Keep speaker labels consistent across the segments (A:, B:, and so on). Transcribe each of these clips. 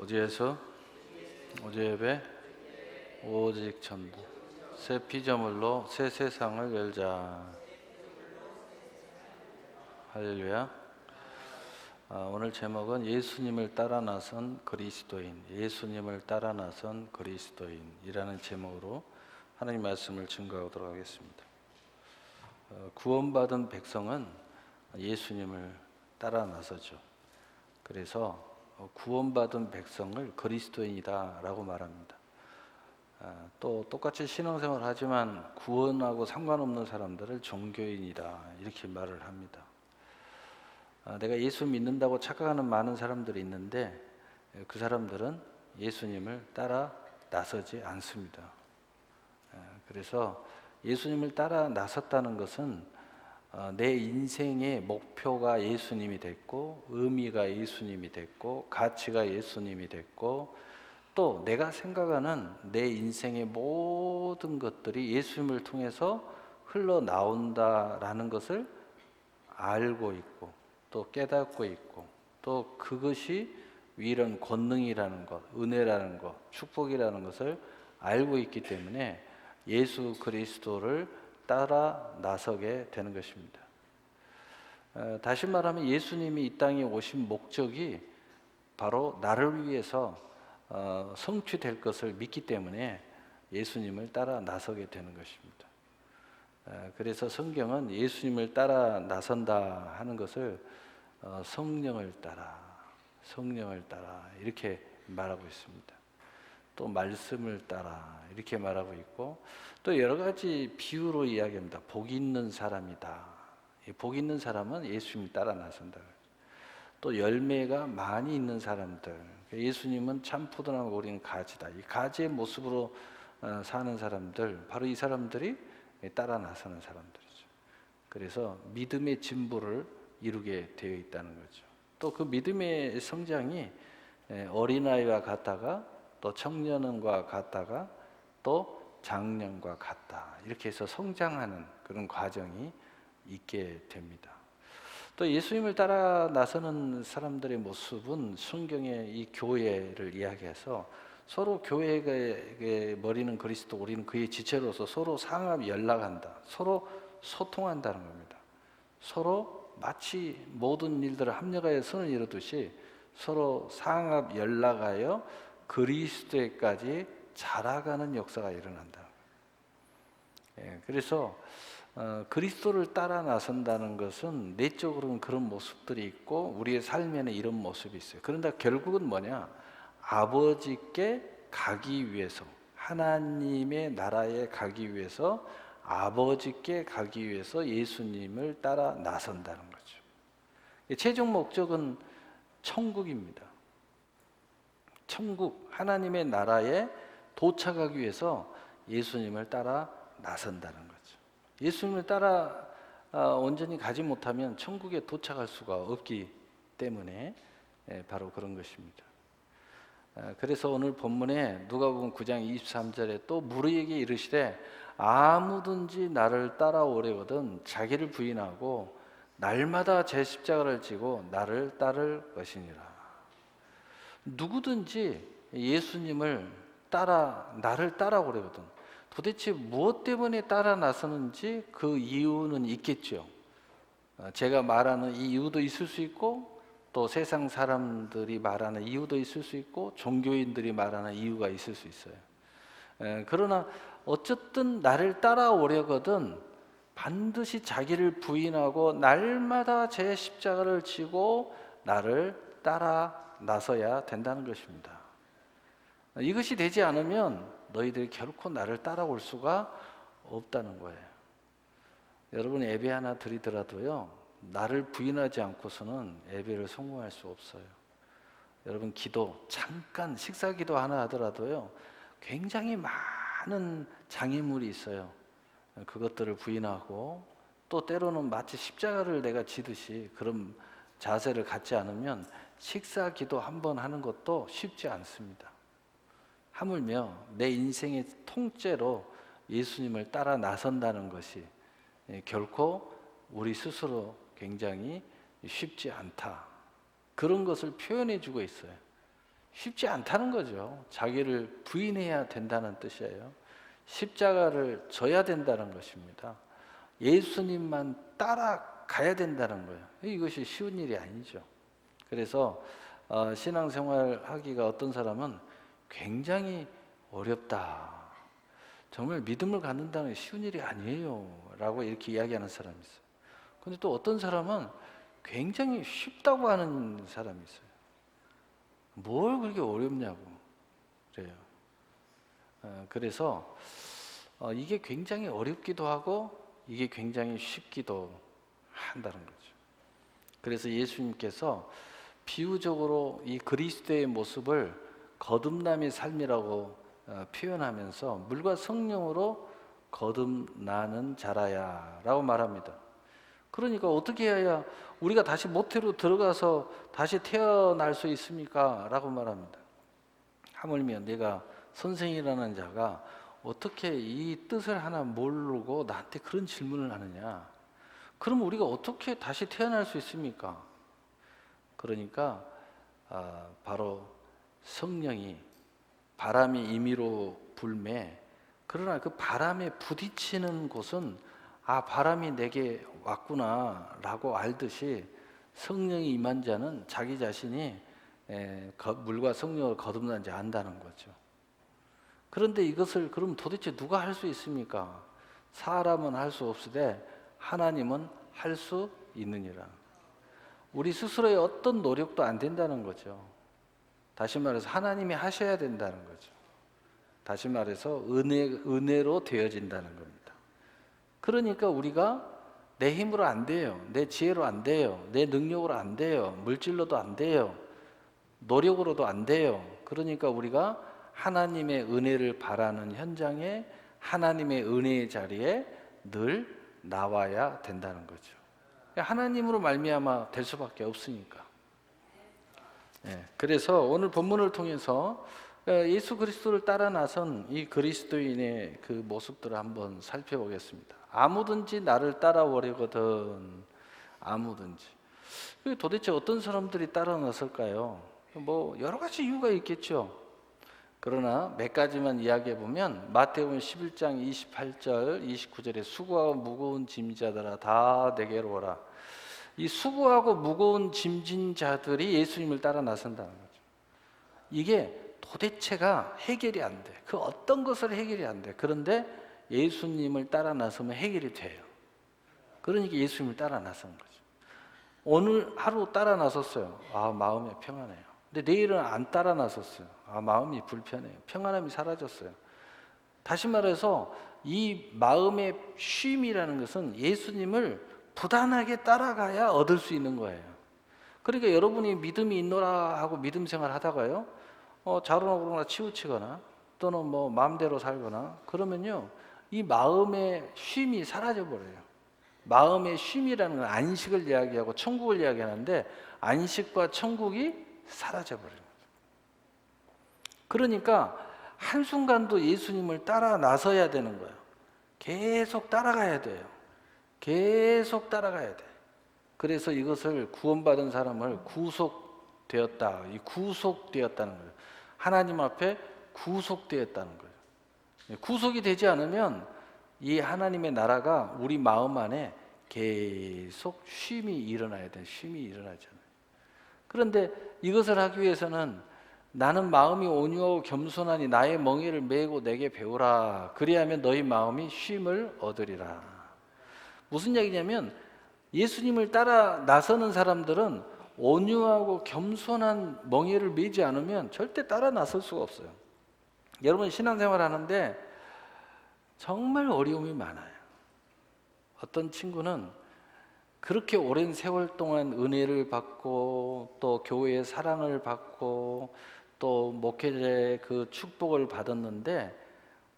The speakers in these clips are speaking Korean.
A: 어디에서? 어디 예배? 오직 전부 새 피조물로 새 세상을 열자. 할렐루야. 오늘 제목은 예수님을 따라 나선 그리스도인, 예수님을 따라 나선 그리스도인이라는 제목으로 하나님 말씀을 증거하도록 하겠습니다. 구원받은 백성은 예수님을 따라 나서죠. 그래서 구원받은 백성을 그리스도인이다 라고 말합니다. 또 똑같이 신앙생활을 하지만 구원하고 상관없는 사람들을 종교인이다 이렇게 말을 합니다. 내가 예수 믿는다고 착각하는 많은 사람들이 있는데 그 사람들은 예수님을 따라 나서지 않습니다. 그래서 예수님을 따라 나섰다는 것은 내 인생의 목표가 예수님이 됐고, 의미가 예수님이 됐고, 가치가 예수님이 됐고, 또 내가 생각하는 내 인생의 모든 것들이 예수님을 통해서 흘러나온다라는 것을 알고 있고, 또 깨닫고 있고, 또 그것이 위이런 권능이라는 것, 은혜라는 것, 축복이라는 것을 알고 있기 때문에 예수 그리스도를 따라 나서게 되는 것입니다. 다시 말하면 예수님이 이 땅에 오신 목적이 바로 나를 위해서 성취될 것을 믿기 때문에 예수님을 따라 나서게 되는 것입니다. 그래서 성경은 예수님을 따라 나선다 하는 것을 성령을 따라 이렇게 말하고 있습니다. 또 말씀을 따라 이렇게 말하고 있고, 또 여러 가지 비유로 이야기합니다. 복 있는 사람이다. 복 있는 사람은 예수님을 따라 나선다. 또 열매가 많이 있는 사람들, 예수님은 참 포도나무, 우리는 가지다. 이 가지의 모습으로 사는 사람들, 바로 이 사람들이 따라 나서는 사람들이죠. 그래서 믿음의 진보를 이루게 되어 있다는 거죠. 또 그 믿음의 성장이 어린아이와 같다가 또 청년과 같다가 또 장년과 같다. 이렇게 해서 성장하는 그런 과정이 있게 됩니다. 또 예수님을 따라 나서는 사람들의 모습은 성경의 이 교회를 이야기해서 서로 교회의 머리는 그리스도, 우리는 그의 지체로서 서로 상합 연락한다. 서로 소통한다는 겁니다. 서로 마치 모든 일들을 합력하여 선을 이루듯이 서로 상합 연락하여 그리스도에까지 자라가는 역사가 일어난다. 그래서 그리스도를 따라 나선다는 것은 내적으로는 그런 모습들이 있고 우리의 삶에는 이런 모습이 있어요. 그런데 결국은 뭐냐? 아버지께 가기 위해서, 하나님의 나라에 가기 위해서, 아버지께 가기 위해서 예수님을 따라 나선다는 거죠. 최종 목적은 천국입니다. 천국, 하나님의 나라에 도착하기 위해서 예수님을 따라 나선다는 거죠. 예수님을 따라 온전히 가지 못하면 천국에 도착할 수가 없기 때문에 바로 그런 것입니다. 그래서 오늘 본문에 누가복음 9장 23절에 또 무리에게 이르시되 아무든지 나를 따라오려거든 자기를 부인하고 날마다 제 십자가를 지고 나를 따를 것이니라. 누구든지 예수님을 나를 따라오려거든 도대체 무엇 때문에 따라 나서는지 그 이유는 있겠죠. 제가 말하는 이 이유도 있을 수 있고, 또 세상 사람들이 말하는 이유도 있을 수 있고, 종교인들이 말하는 이유가 있을 수 있어요. 그러나 어쨌든 나를 따라오려거든 반드시 자기를 부인하고 날마다 제 십자가를 지고 나를 따라 나서야 된다는 것입니다. 이것이 되지 않으면 너희들이 결코 나를 따라올 수가 없다는 거예요. 여러분 예배 하나 드리더라도요, 나를 부인하지 않고서는 예배를 성공할 수 없어요. 여러분 기도, 잠깐 식사 기도 하나 하더라도요, 굉장히 많은 장애물이 있어요. 그것들을 부인하고, 또 때로는 마치 십자가를 내가 지듯이 그런 자세를 갖지 않으면 식사 기도 한 번 하는 것도 쉽지 않습니다. 하물며 내 인생의 통째로 예수님을 따라 나선다는 것이 결코 우리 스스로 굉장히 쉽지 않다. 그런 것을 표현해 주고 있어요. 쉽지 않다는 거죠. 자기를 부인해야 된다는 뜻이에요. 십자가를 져야 된다는 것입니다. 예수님만 따라가야 된다는 거예요. 이것이 쉬운 일이 아니죠. 그래서 신앙생활 하기가 어떤 사람은 굉장히 어렵다. 정말 믿음을 갖는다는 게 쉬운 일이 아니에요. 라고 이렇게 이야기하는 사람이 있어요. 근데 또 어떤 사람은 굉장히 쉽다고 하는 사람이 있어요. 뭘 그렇게 어렵냐고 그래요. 그래서 이게 굉장히 어렵기도 하고 이게 굉장히 쉽기도 한다는 거죠. 그래서 예수님께서 비유적으로 이 그리스도의 모습을 거듭남의 삶이라고 표현하면서 물과 성령으로 거듭나는 자라야 라고 말합니다. 그러니까 어떻게 해야 우리가 다시 모태로 들어가서 다시 태어날 수 있습니까? 라고 말합니다. 하물며 내가 선생이라는 자가 어떻게 이 뜻을 하나 모르고 나한테 그런 질문을 하느냐? 그럼 우리가 어떻게 다시 태어날 수 있습니까? 그러니까 바로 성령이 바람이 임의로 불매, 그러나 그 바람에 부딪히는 곳은 바람이 내게 왔구나 라고 알듯이 성령이 임한 자는 자기 자신이 물과 성령을 거듭난지 안다는 거죠. 그런데 이것을 그럼 도대체 누가 할 수 있습니까? 사람은 할 수 없으되 하나님은 할 수 있느니라. 우리 스스로의 어떤 노력도 안 된다는 거죠. 다시 말해서 하나님이 하셔야 된다는 거죠. 다시 말해서 은혜로 되어진다는 겁니다. 그러니까 우리가 내 힘으로 안 돼요. 내 지혜로 안 돼요. 내 능력으로 안 돼요. 물질로도 안 돼요. 노력으로도 안 돼요. 그러니까 우리가 하나님의 은혜를 바라는 현장에 하나님의 은혜의 자리에 늘 나와야 된다는 거죠. 하나님으로 말미암아 될 수밖에 없으니까. 그래서 오늘 본문을 통해서 예수 그리스도를 따라 나선 이 그리스도인의 그 모습들을 한번 살펴보겠습니다. 아무든지 나를 따라오려거든. 아무든지. 도대체 어떤 사람들이 따라 나설까요? 뭐 여러 가지 이유가 있겠죠. 그러나 몇 가지만 이야기해 보면 마태복음 11장 28절 29절에 수고하고 무거운 짐자들아 다 내게로 오라. 이 수고하고 무거운 짐진 자들이 예수님을 따라 나선다는 거죠. 이게 도대체가 해결이 안 돼. 그 어떤 것을 해결이 안 돼. 그런데 예수님을 따라 나서면 해결이 돼요. 그러니까 예수님을 따라 나선 거죠. 오늘 하루 따라 나섰어요. 마음이 평안해요. 근데 내일은 안 따라 나섰어요. 마음이 불편해요. 평안함이 사라졌어요. 다시 말해서 이 마음의 쉼이라는 것은 예수님을 부단하게 따라가야 얻을 수 있는 거예요. 그러니까 여러분이 믿음이 있노라 하고 믿음 생활 하다가요, 자로나고나 치우치거나 또는 뭐 마음대로 살거나 그러면요, 이 마음의 쉼이 사라져 버려요. 마음의 쉼이라는 건 안식을 이야기하고 천국을 이야기하는데 안식과 천국이 사라져 버려요. 그러니까 한순간도 예수님을 따라 나서야 되는 거예요. 계속 따라가야 돼요. 계속 따라가야 돼. 그래서 이것을 구원받은 사람을 구속되었다. 이 구속되었다는 거예요. 하나님 앞에 구속되었다는 거예요. 구속이 되지 않으면 이 하나님의 나라가 우리 마음 안에 계속 쉼이 일어나야 돼. 쉼이 일어나잖아요. 그런데 이것을 하기 위해서는 나는 마음이 온유하고 겸손하니 나의 멍에를 메고 내게 배우라. 그리하면 너희 마음이 쉼을 얻으리라. 무슨 얘기냐면 예수님을 따라 나서는 사람들은 온유하고 겸손한 멍에를 메지 않으면 절대 따라 나설 수가 없어요. 여러분 신앙생활 하는데 정말 어려움이 많아요. 어떤 친구는 그렇게 오랜 세월 동안 은혜를 받고 또 교회의 사랑을 받고 또 목회자의 그 축복을 받았는데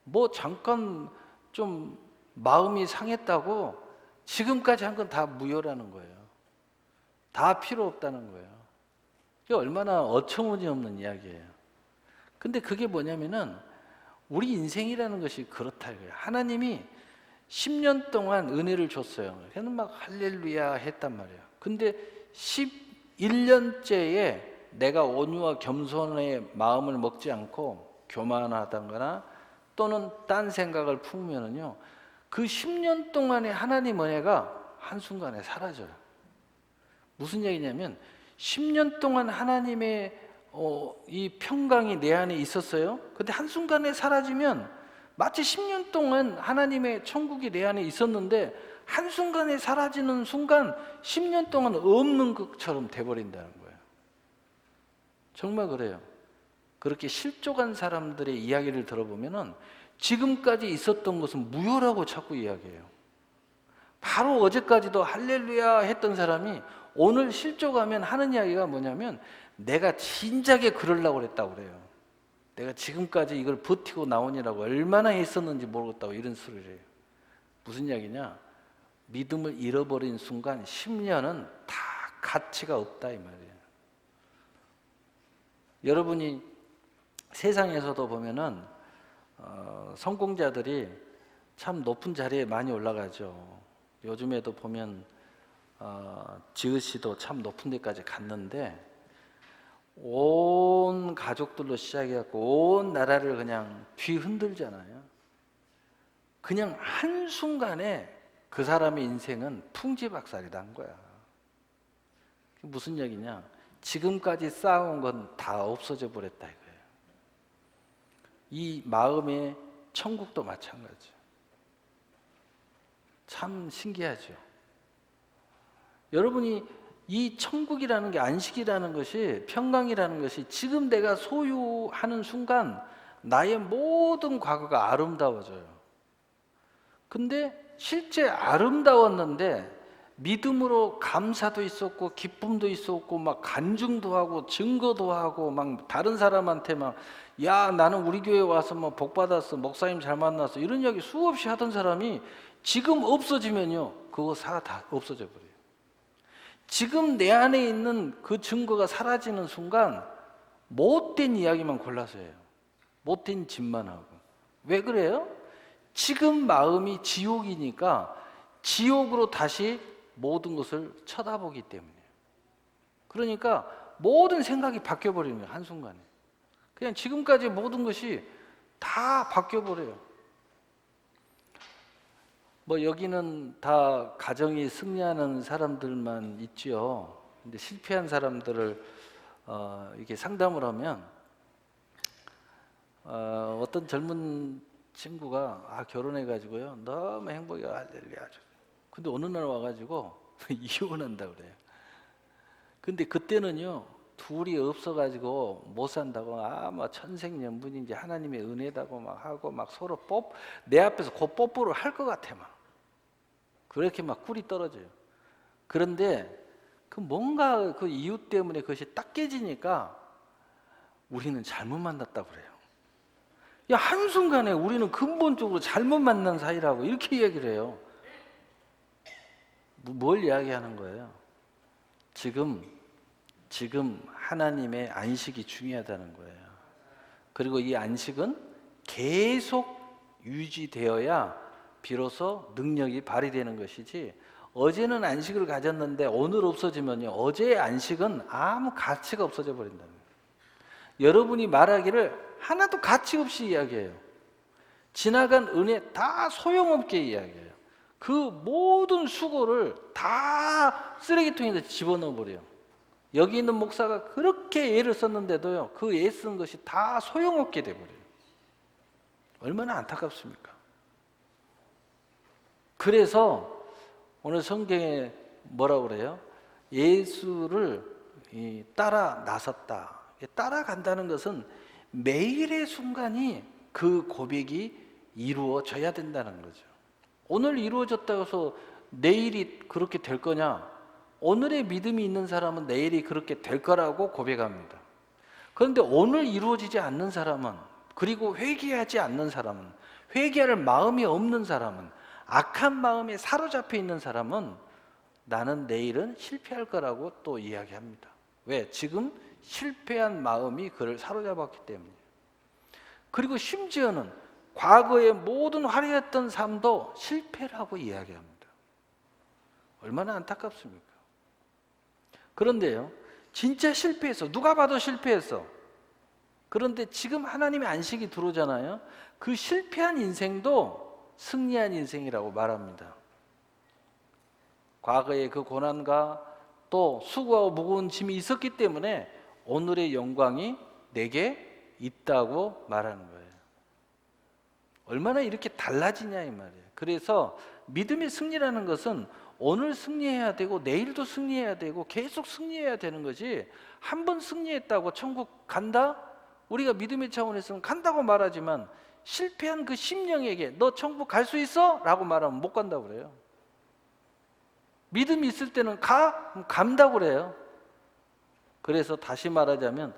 A: 뭐 잠깐 좀 마음이 상했다고 지금까지 한 건 다 무효라는 거예요. 다 필요 없다는 거예요. 이게 얼마나 어처구니없는 이야기예요. 근데 그게 뭐냐면은 우리 인생이라는 것이 그렇다 이거예요. 하나님이 10년 동안 은혜를 줬어요. 그래서 막 할렐루야 했단 말이에요. 근데 11년째에 내가 온유와 겸손의 마음을 먹지 않고 교만하다거나 또는 딴 생각을 품으면요, 그 10년 동안의 하나님 은혜가 한순간에 사라져요. 무슨 얘기냐면 10년 동안 하나님의 이 평강이 내 안에 있었어요. 근데 한순간에 사라지면 마치 10년 동안 하나님의 천국이 내 안에 있었는데 한순간에 사라지는 순간 10년 동안 없는 것처럼 돼버린다는 거예요. 정말 그래요. 그렇게 실족한 사람들의 이야기를 들어보면은 지금까지 있었던 것은 무효라고 자꾸 이야기해요. 바로 어제까지도 할렐루야 했던 사람이 오늘 실족하면 하는 이야기가 뭐냐면 내가 진작에 그러려고 그랬다고 그래요. 내가 지금까지 이걸 버티고 나오느라고 얼마나 했었는지 모르겠다고 이런 소리를 해요. 무슨 이야기냐? 믿음을 잃어버린 순간 10년은 다 가치가 없다 이 말이에요. 여러분이 세상에서도 보면은 성공자들이 참 높은 자리에 많이 올라가죠. 요즘에도 보면 지읒 씨도 참 높은 데까지 갔는데 온 가족들로 시작해갖고 온 나라를 그냥 뒤흔들잖아요. 그냥 한순간에 그 사람의 인생은 풍지박살이 난 거야. 무슨 얘기냐? 지금까지 쌓아온 건 다 없어져 버렸다 이거예요. 이 마음의 천국도 마찬가지죠. 참 신기하죠. 여러분이 이 천국이라는 게, 안식이라는 것이, 평강이라는 것이 지금 내가 소유하는 순간 나의 모든 과거가 아름다워져요. 근데 실제 아름다웠는데 믿음으로 감사도 있었고 기쁨도 있었고 막 간증도 하고 증거도 하고 막 다른 사람한테 막 야 나는 우리 교회 와서 뭐 복 받았어, 목사님 잘 만났어, 이런 이야기 수없이 하던 사람이 지금 없어지면요 그거 다 없어져 버려요. 지금 내 안에 있는 그 증거가 사라지는 순간 못된 이야기만 골라서 해요. 못된 짓만 하고. 왜 그래요? 지금 마음이 지옥이니까 지옥으로 다시 모든 것을 쳐다보기 때문이에요. 그러니까 모든 생각이 바뀌어버리는 거예요. 한순간에. 그냥 지금까지 모든 것이 다 바뀌어버려요. 뭐 여기는 다 가정이 승리하는 사람들만 있지요. 근데 실패한 사람들을 이렇게 상담을 하면 어떤 젊은 친구가 결혼해가지고요 너무 행복해, 할렐루야. 근데 어느 날 와가지고 이혼한다 그래요. 근데 그때는요 둘이 없어가지고 못 산다고 뭐 천생연분인지 하나님의 은혜다고 막 하고 막 서로 내 앞에서 그 뽀뽀를 할 것 같아 막. 그렇게 막 꿀이 떨어져요. 그런데 그 뭔가 그 이유 때문에 그것이 딱 깨지니까 우리는 잘못 만났다고 그래요. 야, 한순간에 우리는 근본적으로 잘못 만난 사이라고 이렇게 얘기를 해요. 뭘 이야기하는 거예요? 지금 하나님의 안식이 중요하다는 거예요. 그리고 이 안식은 계속 유지되어야 비로소 능력이 발휘되는 것이지, 어제는 안식을 가졌는데 오늘 없어지면요 어제의 안식은 아무 가치가 없어져 버린다는 거예요. 여러분이 말하기를 하나도 가치 없이 이야기해요. 지나간 은혜 다 소용없게 이야기해요. 그 모든 수고를 다 쓰레기통에 집어넣어 버려요. 여기 있는 목사가 그렇게 애를 썼는데도요 그 애 쓴 것이 다 소용없게 돼버려요. 얼마나 안타깝습니까? 그래서 오늘 성경에 뭐라고 그래요? 예수를 따라 나섰다. 따라간다는 것은 매일의 순간이 그 고백이 이루어져야 된다는 거죠. 오늘 이루어졌다고 해서 내일이 그렇게 될 거냐? 오늘의 믿음이 있는 사람은 내일이 그렇게 될 거라고 고백합니다. 그런데 오늘 이루어지지 않는 사람은, 그리고 회개하지 않는 사람은, 회개할 마음이 없는 사람은, 악한 마음에 사로잡혀 있는 사람은 나는 내일은 실패할 거라고 또 이야기합니다. 왜? 지금 실패한 마음이 그를 사로잡았기 때문이에요. 그리고 심지어는 과거의 모든 화려했던 삶도 실패라고 이야기합니다. 얼마나 안타깝습니까? 그런데요, 진짜 실패했어. 누가 봐도 실패했어. 그런데 지금 하나님의 안식이 들어오잖아요. 그 실패한 인생도 승리한 인생이라고 말합니다. 과거의 그 고난과 또 수고하고 무거운 짐이 있었기 때문에 오늘의 영광이 내게 있다고 말하는 거예요. 얼마나 이렇게 달라지냐 이 말이에요. 그래서 믿음의 승리라는 것은 오늘 승리해야 되고 내일도 승리해야 되고 계속 승리해야 되는 거지, 한 번 승리했다고 천국 간다? 우리가 믿음의 차원에서는 간다고 말하지만 실패한 그 심령에게 너 천국 갈 수 있어? 라고 말하면 못 간다고 그래요. 믿음이 있을 때는 가? 그럼 간다고 그래요. 그래서 다시 말하자면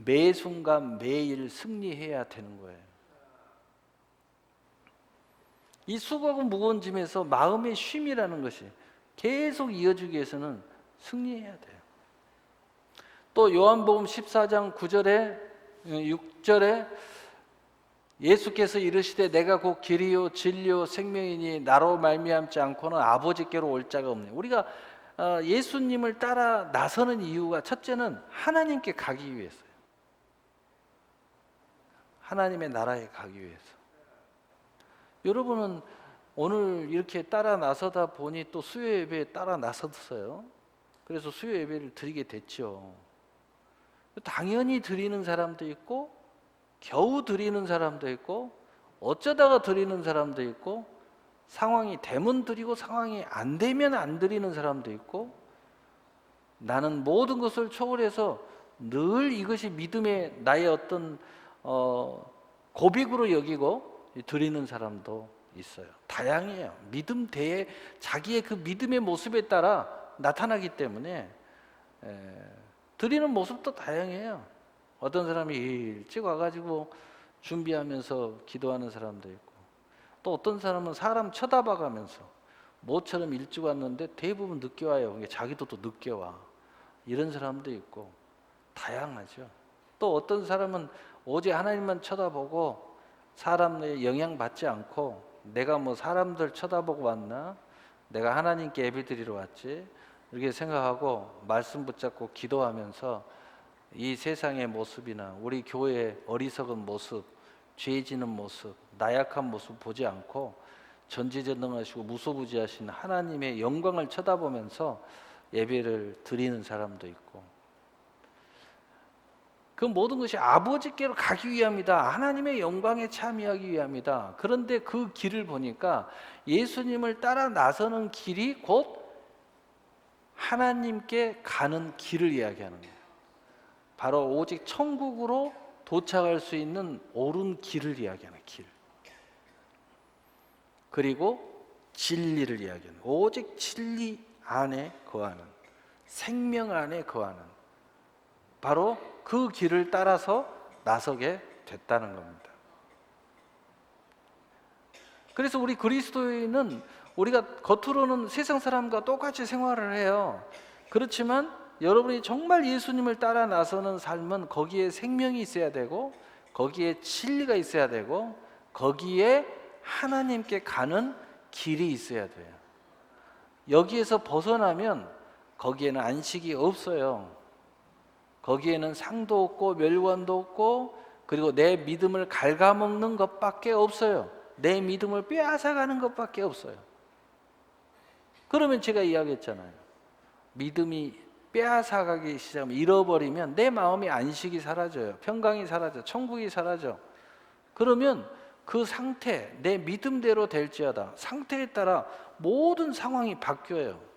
A: 매 순간 매일 승리해야 되는 거예요. 이 수고하고 무거운 짐에서 마음의 쉼이라는 것이 계속 이어지기 위해서는 승리해야 돼요. 또 요한복음 14장 9절에 6절에 예수께서 이르시되 내가 곧 길이요 진리요 생명이니 나로 말미암지 않고는 아버지께로 올 자가 없네. 우리가 예수님을 따라 나서는 이유가 첫째는 하나님께 가기 위해서요. 하나님의 나라에 가기 위해서. 여러분은 오늘 이렇게 따라 나서다 보니 또 수요 예배에 따라 나섰어요. 그래서 수요 예배를 드리게 됐죠. 당연히 드리는 사람도 있고 겨우 드리는 사람도 있고 어쩌다가 드리는 사람도 있고 상황이 되면 드리고 상황이 안 되면 안 드리는 사람도 있고, 나는 모든 것을 초월해서 늘 이것이 믿음의 나의 어떤 고백으로 여기고 드리는 사람도 있어요. 다양해요. 믿음 대에 자기의 그 믿음의 모습에 따라 나타나기 때문에 드리는 모습도 다양해요. 어떤 사람이 일찍 와가지고 준비하면서 기도하는 사람도 있고, 또 어떤 사람은 사람 쳐다봐가면서 모처럼 일찍 왔는데 대부분 늦게 와요. 그러니까 자기도 또 늦게 와. 이런 사람도 있고 다양하죠. 또 어떤 사람은 오직 하나님만 쳐다보고 사람의 영향받지 않고 내가 뭐 사람들 쳐다보고 왔나? 내가 하나님께 예배드리러 왔지? 이렇게 생각하고 말씀 붙잡고 기도하면서 이 세상의 모습이나 우리 교회의 어리석은 모습, 죄 지는 모습, 나약한 모습 보지 않고 전지전능하시고 무소부지하신 하나님의 영광을 쳐다보면서 예배를 드리는 사람도 있고, 그 모든 것이 아버지께로 가기 위함이다. 하나님의 영광에 참여하기 위함이다. 그런데 그 길을 보니까 예수님을 따라 나서는 길이 곧 하나님께 가는 길을 이야기하는 거예요. 바로 오직 천국으로 도착할 수 있는 옳은 길을 이야기하는 길. 그리고 진리를 이야기하는, 오직 진리 안에 거하는, 생명 안에 거하는, 바로 그 길을 따라서 나서게 됐다는 겁니다. 그래서 우리 그리스도인은 우리가 겉으로는 세상 사람과 똑같이 생활을 해요. 그렇지만 여러분이 정말 예수님을 따라 나서는 삶은 거기에 생명이 있어야 되고 거기에 진리가 있어야 되고 거기에 하나님께 가는 길이 있어야 돼요. 여기에서 벗어나면 거기에는 안식이 없어요. 거기에는 상도 없고 멸관도 없고, 그리고 내 믿음을 갉아먹는 것밖에 없어요. 내 믿음을 빼앗아가는 것밖에 없어요. 그러면 제가 이야기했잖아요. 믿음이 빼앗아가기 시작하면, 잃어버리면 내 마음의 안식이 사라져요. 평강이 사라져. 천국이 사라져. 그러면 그 상태, 내 믿음대로 될지어다. 상태에 따라 모든 상황이 바뀌어요.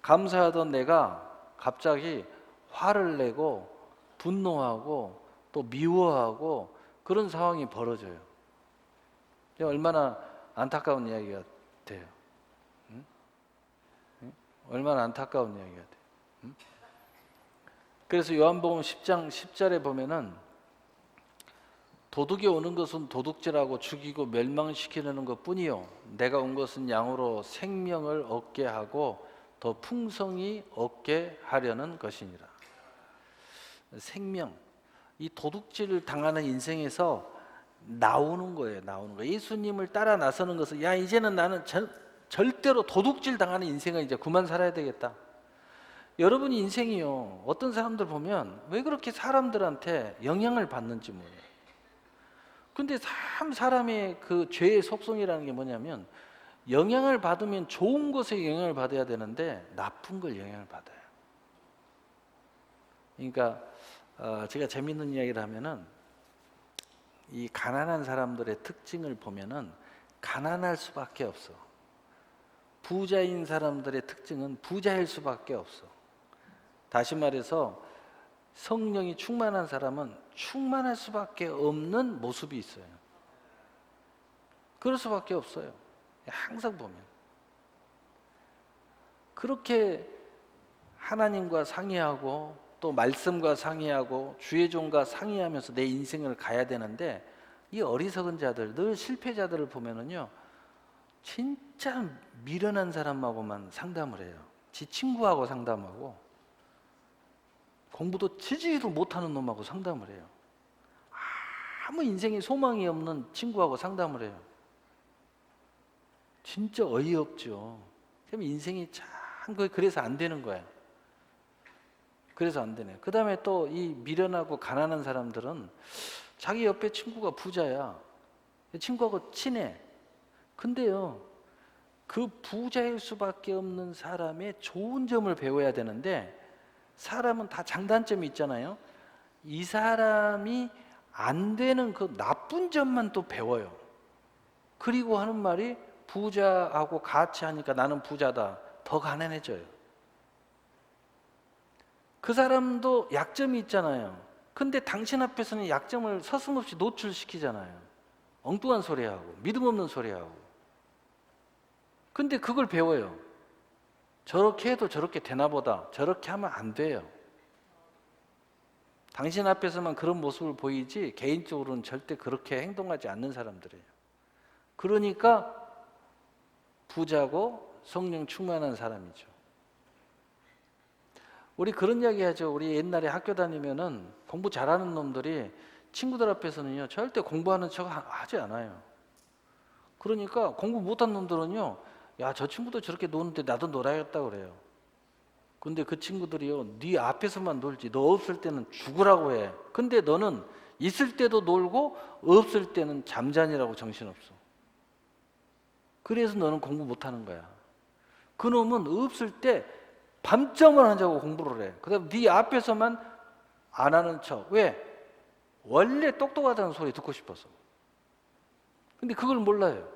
A: 감사하던 내가 갑자기 화를 내고 분노하고 또 미워하고 그런 상황이 벌어져요. 얼마나 안타까운 이야기가 돼요. 응? 응? 얼마나 안타까운 이야기가 돼요. 응? 그래서 요한복음 10장 10절에 보면은 도둑이 오는 것은 도둑질하고 죽이고 멸망시키려는 것뿐이요 내가 온 것은 양으로 생명을 얻게 하고 더 풍성히 얻게 하려는 것이니라. 생명, 이 도둑질을 당하는 인생에서 나오는 거예요. 나오는 거. 예수님을 따라 나서는 것은, 야 이제는 나는 절대로 도둑질 당하는 인생을 이제 그만 살아야 되겠다. 여러분 인생이요. 어떤 사람들 보면 왜 그렇게 사람들한테 영향을 받는지 몰라요. 근데 참 사람의 그 죄의 속성이라는 게 뭐냐면 영향을 받으면 좋은 것에 영향을 받아야 되는데 나쁜 걸 영향을 받아요. 그러니까 제가 재밌는 이야기를 하면은 이 가난한 사람들의 특징을 보면은 가난할 수밖에 없어. 부자인 사람들의 특징은 부자일 수밖에 없어. 다시 말해서 성령이 충만한 사람은 충만할 수밖에 없는 모습이 있어요. 그럴 수밖에 없어요. 항상 보면 그렇게 하나님과 상의하고 또 말씀과 상의하고 주의 종과 상의하면서 내 인생을 가야 되는데 이 어리석은 자들, 늘 실패자들을 보면은요 진짜 미련한 사람하고만 상담을 해요. 지 친구하고 상담하고 공부도 지지도 못하는 놈하고 상담을 해요. 아무 인생에 소망이 없는 친구하고 상담을 해요. 진짜 어이없죠. 그럼 인생이 참 그래서 안 되는 거예요. 그래서 안 되네. 그 다음에 또 이 미련하고 가난한 사람들은 자기 옆에 친구가 부자야. 친구하고 친해. 근데요, 그 부자일 수밖에 없는 사람의 좋은 점을 배워야 되는데 사람은 다 장단점이 있잖아요. 이 사람이 안 되는 그 나쁜 점만 또 배워요. 그리고 하는 말이 부자하고 같이 하니까 나는 부자다. 더 가난해져요. 그 사람도 약점이 있잖아요. 근데 당신 앞에서는 약점을 서슴없이 노출시키잖아요. 엉뚱한 소리하고 믿음 없는 소리하고. 근데 그걸 배워요. 저렇게 해도 저렇게 되나 보다. 저렇게 하면 안 돼요. 당신 앞에서만 그런 모습을 보이지 개인적으로는 절대 그렇게 행동하지 않는 사람들이에요. 그러니까 부자고 성령 충만한 사람이죠. 우리 그런 이야기 하죠. 우리 옛날에 학교 다니면은 공부 잘하는 놈들이 친구들 앞에서는요 절대 공부하는 척 하지 않아요. 그러니까 공부 못한 놈들은요, 야, 저 친구도 저렇게 노는데 나도 놀아야겠다 그래요. 근데 그 친구들이요, 네 앞에서만 놀지 너 없을 때는 죽으라고 해. 근데 너는 있을 때도 놀고 없을 때는 잠자니라고 정신없어. 그래서 너는 공부 못하는 거야. 그 놈은 없을 때 밤잠을 하자고 공부를 해. 그다음 네 앞에서만 안 하는 척. 왜? 원래 똑똑하다는 소리 듣고 싶어서. 근데 그걸 몰라요.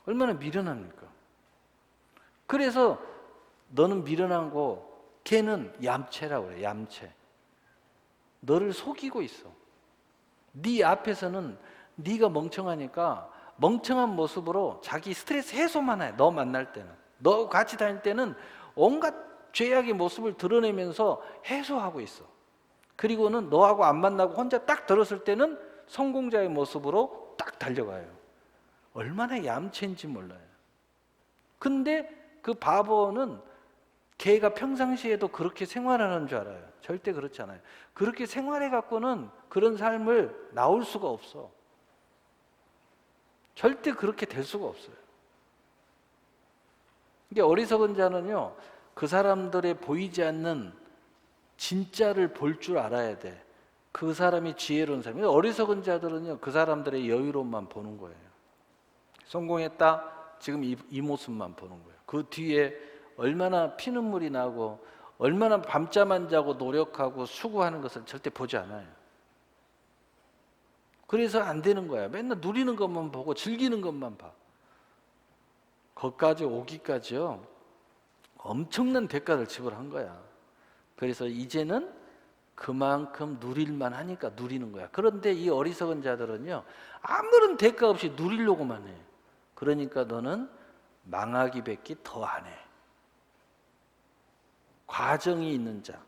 A: 얼마나 미련합니까? 그래서 너는 미련한 거, 걔는 얌체라고 그래. 얌체. 너를 속이고 있어. 네 앞에서는 네가 멍청하니까 멍청한 모습으로 자기 스트레스 해소만 해. 너 만날 때는. 너 같이 다닐 때는 온갖 죄악의 모습을 드러내면서 해소하고 있어. 그리고는 너하고 안 만나고 혼자 딱 들었을 때는 성공자의 모습으로 딱 달려가요. 얼마나 얌체인지 몰라요. 근데 그 바보는 걔가 평상시에도 그렇게 생활하는 줄 알아요. 절대 그렇지 않아요. 그렇게 생활해 갖고는 그런 삶을 나올 수가 없어. 절대 그렇게 될 수가 없어요. 이게 어리석은 자는요, 그 사람들의 보이지 않는 진짜를 볼 줄 알아야 돼. 그 사람이 지혜로운 사람이에요. 어리석은 자들은요, 그 사람들의 여유로움만 보는 거예요. 성공했다, 지금 이 모습만 보는 거예요. 그 뒤에 얼마나 피눈물이 나고 얼마나 밤잠 안 자고 노력하고 수고하는 것을 절대 보지 않아요. 그래서 안 되는 거야. 맨날 누리는 것만 보고 즐기는 것만 봐. 거기까지 오기까지요, 엄청난 대가를 지불한 거야. 그래서 이제는 그만큼 누릴만 하니까 누리는 거야. 그런데 이 어리석은 자들은요, 아무런 대가 없이 누리려고만 해. 그러니까 너는 망하기밖에 더 안 해. 과정이 있는 자,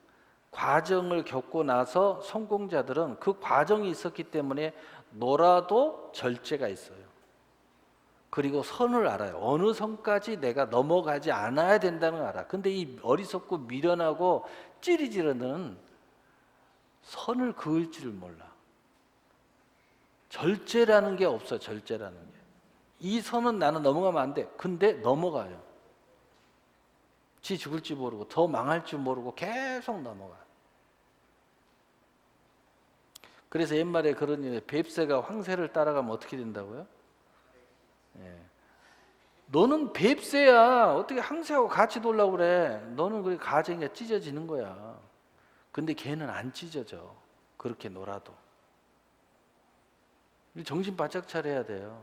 A: 과정을 겪고 나서 성공자들은 그 과정이 있었기 때문에 놀아도 절제가 있어요. 그리고 선을 알아요. 어느 선까지 내가 넘어가지 않아야 된다는 걸 알아. 근데 이 어리석고 미련하고 찌리지르는 선을 그을 줄을 몰라. 절제라는 게 없어. 절제라는 게. 이 선은 나는 넘어가면 안 돼. 근데 넘어가요. 지 죽을지 모르고 더 망할 줄 모르고 계속 넘어가. 그래서 옛말에 그런 일, 뱁새가 황새를 따라가면 어떻게 된다고요? 예. 너는 뱁새야. 어떻게 황새하고 같이 놀라고 그래? 너는 그 가정이 찢어지는 거야. 근데 걔는 안 찢어져. 그렇게 놀아도. 정신 바짝 차려야 돼요.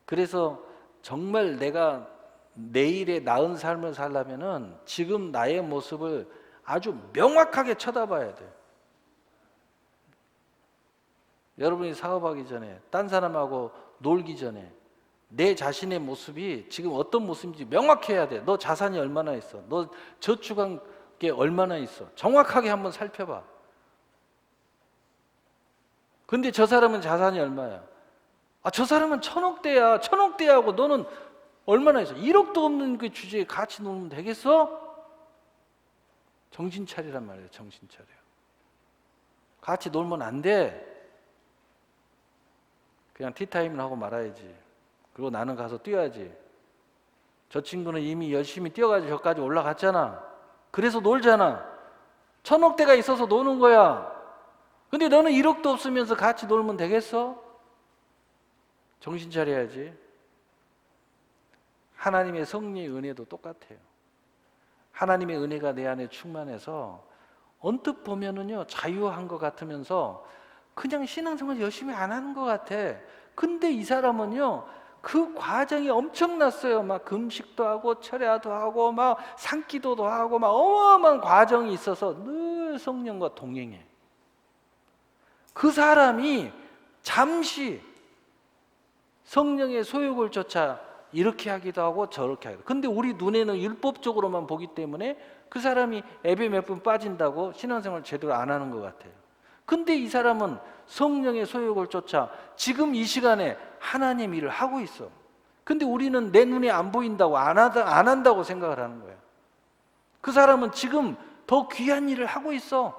A: 그래서 정말 내가 내일의 나은 삶을 살려면은 지금 나의 모습을 아주 명확하게 쳐다봐야 돼요. 여러분이 사업하기 전에, 딴 사람하고 놀기 전에 내 자신의 모습이 지금 어떤 모습인지 명확해야 돼. 너 자산이 얼마나 있어? 너 저축한 게 얼마나 있어? 정확하게 한번 살펴봐. 근데 저 사람은 자산이 얼마야? 아, 저 사람은 1,000억대야. 1,000억대하고 너는 얼마나 있어? 1억도 없는 그 주제에 같이 놀면 되겠어? 정신 차리란 말이에요. 정신 차려. 같이 놀면 안 돼. 그냥 티타임을 하고 말아야지. 그리고 나는 가서 뛰어야지. 저 친구는 이미 열심히 뛰어가지고 저까지 올라갔잖아. 그래서 놀잖아. 1,000억대가 있어서 노는 거야. 근데 너는 1억도 없으면서 같이 놀면 되겠어? 정신 차려야지. 하나님의 성령의 은혜도 똑같아요. 하나님의 은혜가 내 안에 충만해서 언뜻 보면은요, 자유한 것 같으면서 그냥 신앙생활 열심히 안 하는 것 같아. 근데 이 사람은요, 그 과정이 엄청났어요. 막 금식도 하고 철야도 하고 막 산기도도 하고 막 어마어마한 과정이 있어서 늘 성령과 동행해. 그 사람이 잠시 성령의 소욕을 쫓아 이렇게 하기도 하고 저렇게 하기도 하고. 근데 우리 눈에는 율법적으로만 보기 때문에 그 사람이 예배 몇 번 빠진다고 신앙생활 제대로 안 하는 것 같아요. 근데 이 사람은 성령의 소욕을 쫓아 지금 이 시간에 하나님 일을 하고 있어. 근데 우리는 내 눈에 안 보인다고 안 한다고 생각을 하는 거예요. 그 사람은 지금 더 귀한 일을 하고 있어.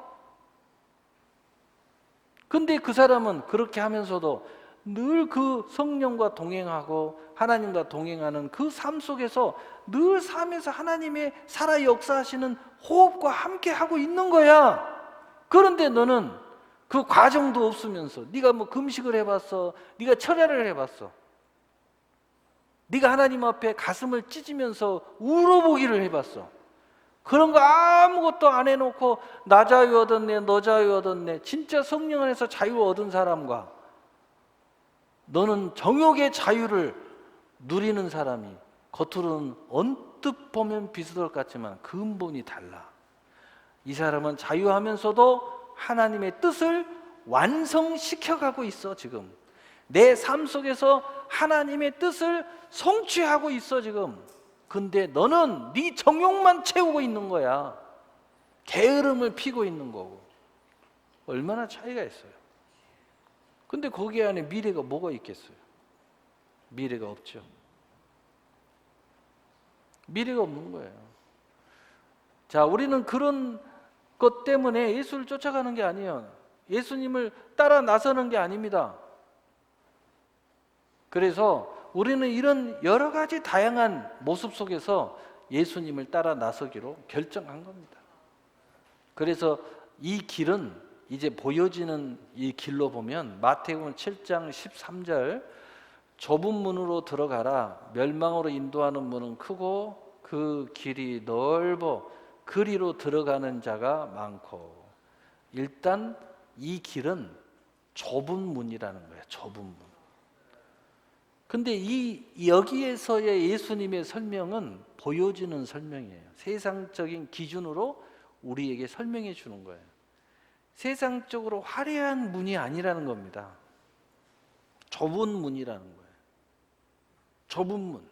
A: 근데 그 사람은 그렇게 하면서도 늘 그 성령과 동행하고 하나님과 동행하는 그 삶 속에서 늘 삶에서 하나님의 살아 역사하시는 호흡과 함께 하고 있는 거야. 그런데 너는 그 과정도 없으면서 네가 뭐 금식을 해봤어, 네가 철야를 해봤어, 네가 하나님 앞에 가슴을 찢으면서 울어보기를 해봤어. 그런 거 아무것도 안 해놓고 나 자유 얻었네, 너 자유 얻었네. 진짜 성령 안에서 자유 얻은 사람과 너는 정욕의 자유를 누리는 사람이 겉으로는 언뜻 보면 비슷할 것 같지만 근본이 달라. 이 사람은 자유하면서도 하나님의 뜻을 완성시켜가고 있어. 지금 내 삶 속에서 하나님의 뜻을 성취하고 있어 지금. 근데 너는 네 정욕만 채우고 있는 거야. 게으름을 피고 있는 거고. 얼마나 차이가 있어요. 근데 거기 안에 미래가 뭐가 있겠어요? 미래가 없죠. 미래가 없는 거예요. 자, 우리는 그런 것 때문에 예수를 쫓아가는 게 아니에요. 예수님을 따라 나서는 게 아닙니다. 그래서 우리는 이런 여러 가지 다양한 모습 속에서 예수님을 따라 나서기로 결정한 겁니다. 그래서 이 길은 이제 보여지는 이 길로 보면 마태복음 7장 13절 좁은 문으로 들어가라. 멸망으로 인도하는 문은 크고 그 길이 넓어 그리로 들어가는 자가 많고. 일단 이 길은 좁은 문이라는 거예요. 좁은 문. 근데 여기에서의 예수님의 설명은 보여지는 설명이에요. 세상적인 기준으로 우리에게 설명해 주는 거예요. 세상적으로 화려한 문이 아니라는 겁니다. 좁은 문이라는 거예요. 좁은 문.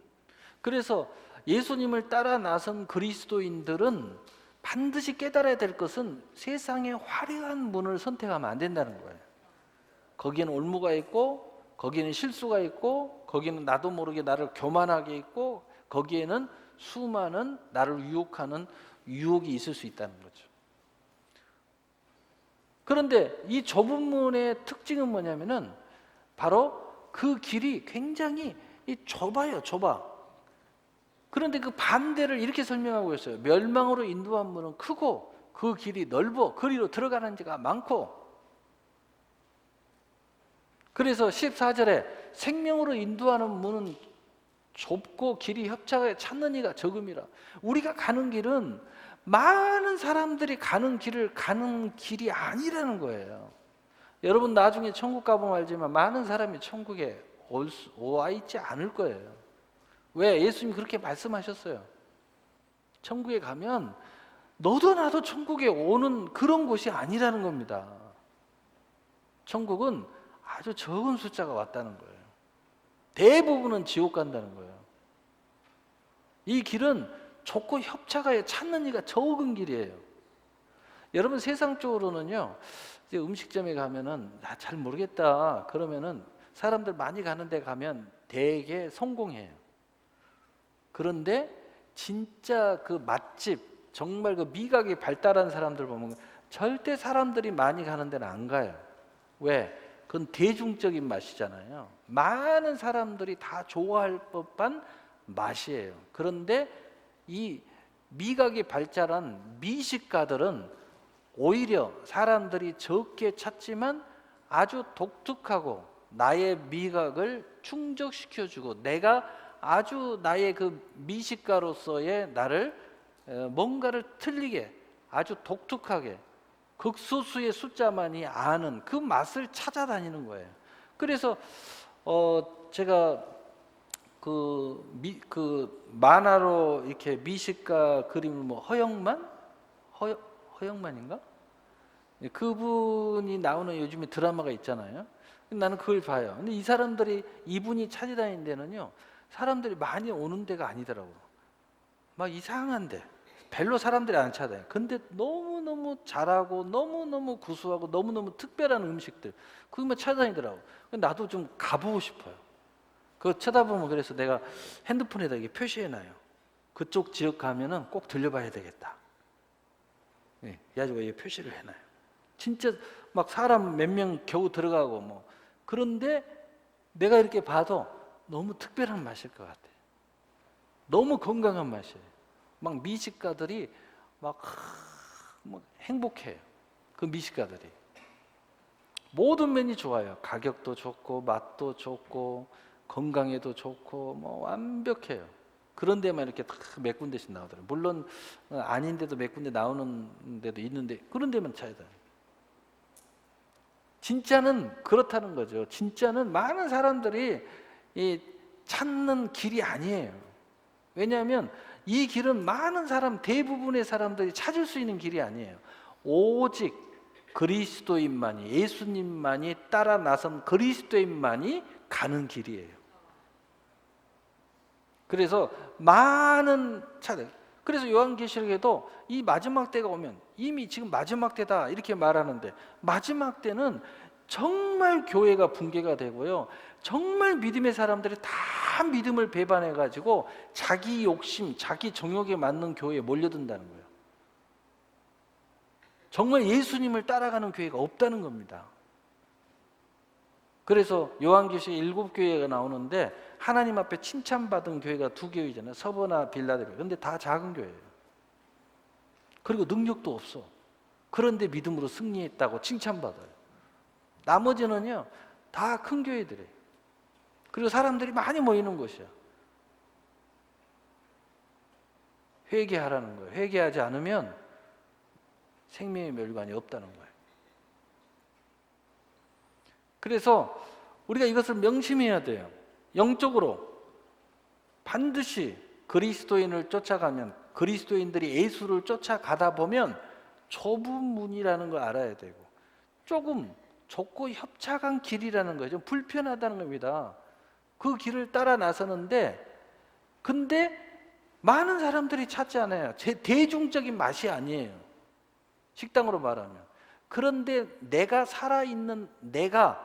A: 그래서 예수님을 따라 나선 그리스도인들은 반드시 깨달아야 될 것은 세상의 화려한 문을 선택하면 안 된다는 거예요. 거기에는 올무가 있고, 거기에는 실수가 있고, 거기에는 나도 모르게 나를 교만하게 있고, 거기에는 수많은 나를 유혹하는 유혹이 있을 수 있다는 거죠. 그런데 이 좁은 문의 특징은 뭐냐면은 바로 그 길이 굉장히 좁아요. 좁아. 그런데 그 반대를 이렇게 설명하고 있어요. 멸망으로 인도한 문은 크고 그 길이 넓어 그리로 들어가는 자가 많고. 그래서 14절에 생명으로 인도하는 문은 좁고 길이 협착하여 찾는 이가 적음이라. 우리가 가는 길은 많은 사람들이 가는 길을 가는 길이 아니라는 거예요. 여러분 나중에 천국 가보면 알지만 많은 사람이 천국에 와 있지 않을 거예요. 왜? 예수님이 그렇게 말씀하셨어요. 천국에 가면 너도 나도 천국에 오는 그런 곳이 아니라는 겁니다. 천국은 아주 적은 숫자가 왔다는 거예요. 대부분은 지옥 간다는 거예요. 이 길은 좁고 협착하여 찾는 이가 적은 길이에요. 여러분 세상적으로는요, 이제 음식점에 가면은 나 잘 모르겠다 그러면은 사람들 많이 가는 데 가면 되게 성공해요. 그런데 진짜 그 맛집, 정말 그 미각이 발달한 사람들 보면 절대 사람들이 많이 가는 데는 안 가요. 왜? 그건 대중적인 맛이잖아요. 많은 사람들이 다 좋아할 법한 맛이에요. 그런데 이 미각이 발달한 미식가들은 오히려 사람들이 적게 찾지만 아주 독특하고 나의 미각을 충족시켜주고 내가 아주 나의 그 미식가로서의 나를 뭔가를 틀리게 아주 독특하게 극소수의 숫자만이 아는 그 맛을 찾아다니는 거예요. 그래서 제가 그 만화로 이렇게 미식가 그림을 뭐 허영만인가? 그분이 나오는 요즘에 드라마가 있잖아요. 나는 그걸 봐요. 근데 이 사람들이 이분이 찾아다니는 데는요, 사람들이 많이 오는 데가 아니더라고요. 막 이상한데 별로 사람들이 안 찾아요. 근데 너무너무 잘하고 너무너무 구수하고 너무너무 특별한 음식들 그것만 찾아다니더라고. 나도 좀 가보고 싶어요. 그거 쳐다보면 그래서 내가 핸드폰에다 이게 표시해놔요. 그쪽 지역 가면은 꼭 들려봐야 되겠다. 예, 그래가지고 이 표시를 해놔요. 진짜 막 사람 몇 명 겨우 들어가고 뭐. 그런데 내가 이렇게 봐도 너무 특별한 맛일 것 같아요. 너무 건강한 맛이에요. 막 미식가들이 막 행복해요. 그 미식가들이 모든 면이 좋아요. 가격도 좋고 맛도 좋고 건강에도 좋고 뭐 완벽해요. 그런 데만 이렇게 딱 몇 군데씩 나오더라고요. 물론 아닌데도 몇 군데 나오는 데도 있는데 그런 데만 찾아다녀요. 진짜는 그렇다는 거죠. 진짜는 많은 사람들이 찾는 길이 아니에요. 왜냐하면 이 길은 많은 사람, 대부분의 사람들이 찾을 수 있는 길이 아니에요. 오직 그리스도인만이, 예수님만이 따라 나선 그리스도인만이 가는 길이에요. 그래서 많은 차들, 그래서 요한계시록에도 이 마지막 때가 오면 이미 지금 마지막 때다 이렇게 말하는데, 마지막 때는 정말 교회가 붕괴가 되고요, 정말 믿음의 사람들이 다 믿음을 배반해 가지고 자기 욕심, 자기 정욕에 맞는 교회에 몰려든다는 거예요. 정말 예수님을 따라가는 교회가 없다는 겁니다. 그래서 요한계시록 7교회가 나오는데 하나님 앞에 칭찬받은 교회가 2교회잖아요. 서버나 빌라델비아. 그런데 다 작은 교회예요. 그리고 능력도 없어. 그런데 믿음으로 승리했다고 칭찬받아요. 나머지는요 다 큰 교회들이에요. 그리고 사람들이 많이 모이는 곳이야. 회개하라는 거예요. 회개하지 않으면 생명의 멸관이 없다는 거예요. 그래서 우리가 이것을 명심해야 돼요. 영적으로 반드시 그리스도인을 쫓아가면, 그리스도인들이 예수를 쫓아가다 보면 좁은 문이라는 걸 알아야 되고, 조금 좁고 협착한 길이라는 거예요. 좀 불편하다는 겁니다. 그 길을 따라 나서는데, 근데 많은 사람들이 찾지 않아요. 대중적인 맛이 아니에요. 식당으로 말하면. 그런데 내가 살아있는, 내가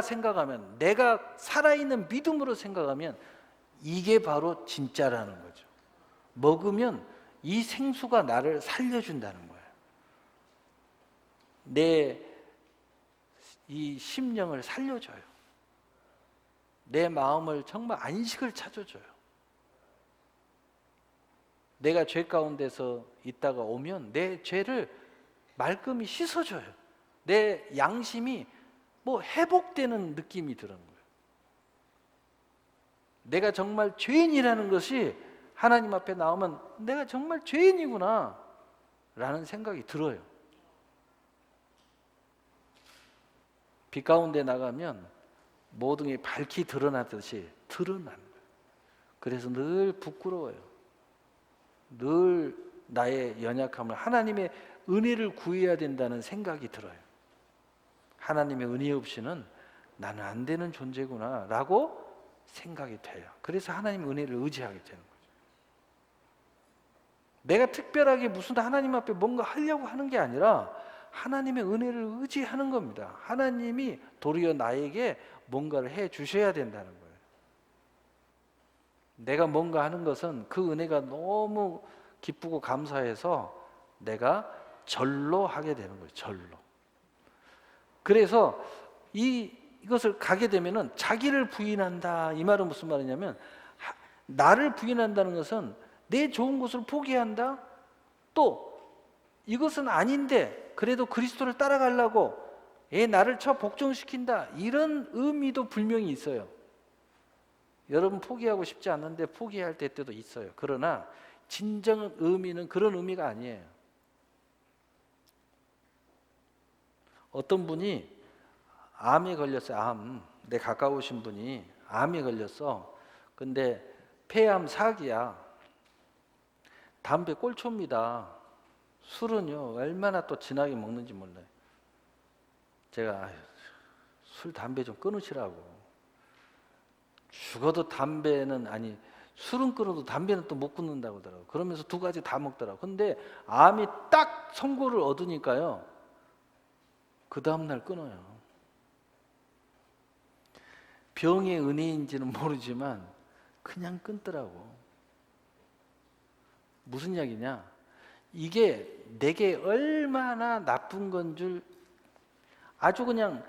A: 생각하면, 내가 살아있는 믿음으로 생각하면 이게 바로 진짜라는 거죠. 먹으면 이 생수가 나를 살려준다는 거예요. 내 이 심령을 살려줘요. 내 마음을 정말 안식을 찾아줘요. 내가 죄 가운데서 있다가 오면 내 죄를 말끔히 씻어줘요. 내 양심이 뭐 회복되는 느낌이 드는 거예요. 내가 정말 죄인이라는 것이 하나님 앞에 나오면 내가 정말 죄인이구나 라는 생각이 들어요. 빛 가운데 나가면 모든 게 밝히 드러나듯이 드러나는 거예요. 그래서 늘 부끄러워요. 늘 나의 연약함을, 하나님의 은혜를 구해야 된다는 생각이 들어요. 하나님의 은혜 없이는 나는 안 되는 존재구나 라고 생각이 돼요. 그래서 하나님의 은혜를 의지하게 되는 거죠. 내가 특별하게 무슨 하나님 앞에 뭔가 하려고 하는 게 아니라 하나님의 은혜를 의지하는 겁니다. 하나님이 도리어 나에게 뭔가를 해 주셔야 된다는 거예요. 내가 뭔가 하는 것은 그 은혜가 너무 기쁘고 감사해서 내가 절로 하게 되는 거예요. 절로. 그래서 이것을 가게 되면은 자기를 부인한다. 이 말은 무슨 말이냐면 나를 부인한다는 것은 내 좋은 것을 포기한다. 또 이것은 아닌데 그래도 그리스도를 따라가려고 나를 쳐 복종시킨다. 이런 의미도 분명히 있어요. 여러분 포기하고 싶지 않는데 포기할 때도 있어요. 그러나 진정 의미는 그런 의미가 아니에요. 어떤 분이 암에 걸렸어요. 내 가까우신 분이 암에 걸렸어. 근데 폐암 4기야. 담배 꼴초입니다. 술은요 얼마나 또 진하게 먹는지 몰라요. 제가 술 담배 좀 끊으시라고. 죽어도 담배는 아니 술은 끊어도 담배는 또 못 끊는다고 하더라고요. 그러면서 두 가지 다 먹더라고요. 근데 암이 딱 선고를 얻으니까요 그 다음날 끊어요. 병의 은혜인지는 모르지만 그냥 끊더라고. 무슨 이야기냐? 이게 내게 얼마나 나쁜 건 줄 아주 그냥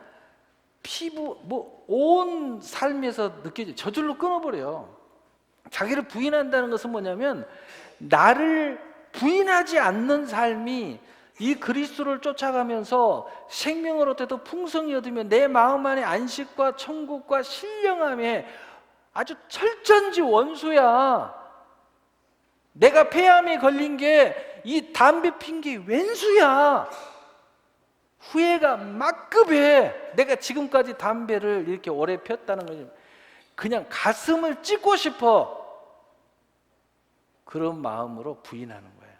A: 피부 온 삶에서 느껴져. 저절로 끊어버려요. 자기를 부인한다는 것은 뭐냐면 나를 부인하지 않는 삶이 이 그리스도를 쫓아가면서 생명을 얻어도 풍성히 얻으며 내 마음 안에 안식과 천국과 신령함에 아주 철전지 원수야. 내가 폐암에 걸린 게 이 담배 핀 게 웬수야. 후회가 막급해. 내가 지금까지 담배를 이렇게 오래 폈다는 거지. 그냥 가슴을 찢고 싶어. 그런 마음으로 부인하는 거예요.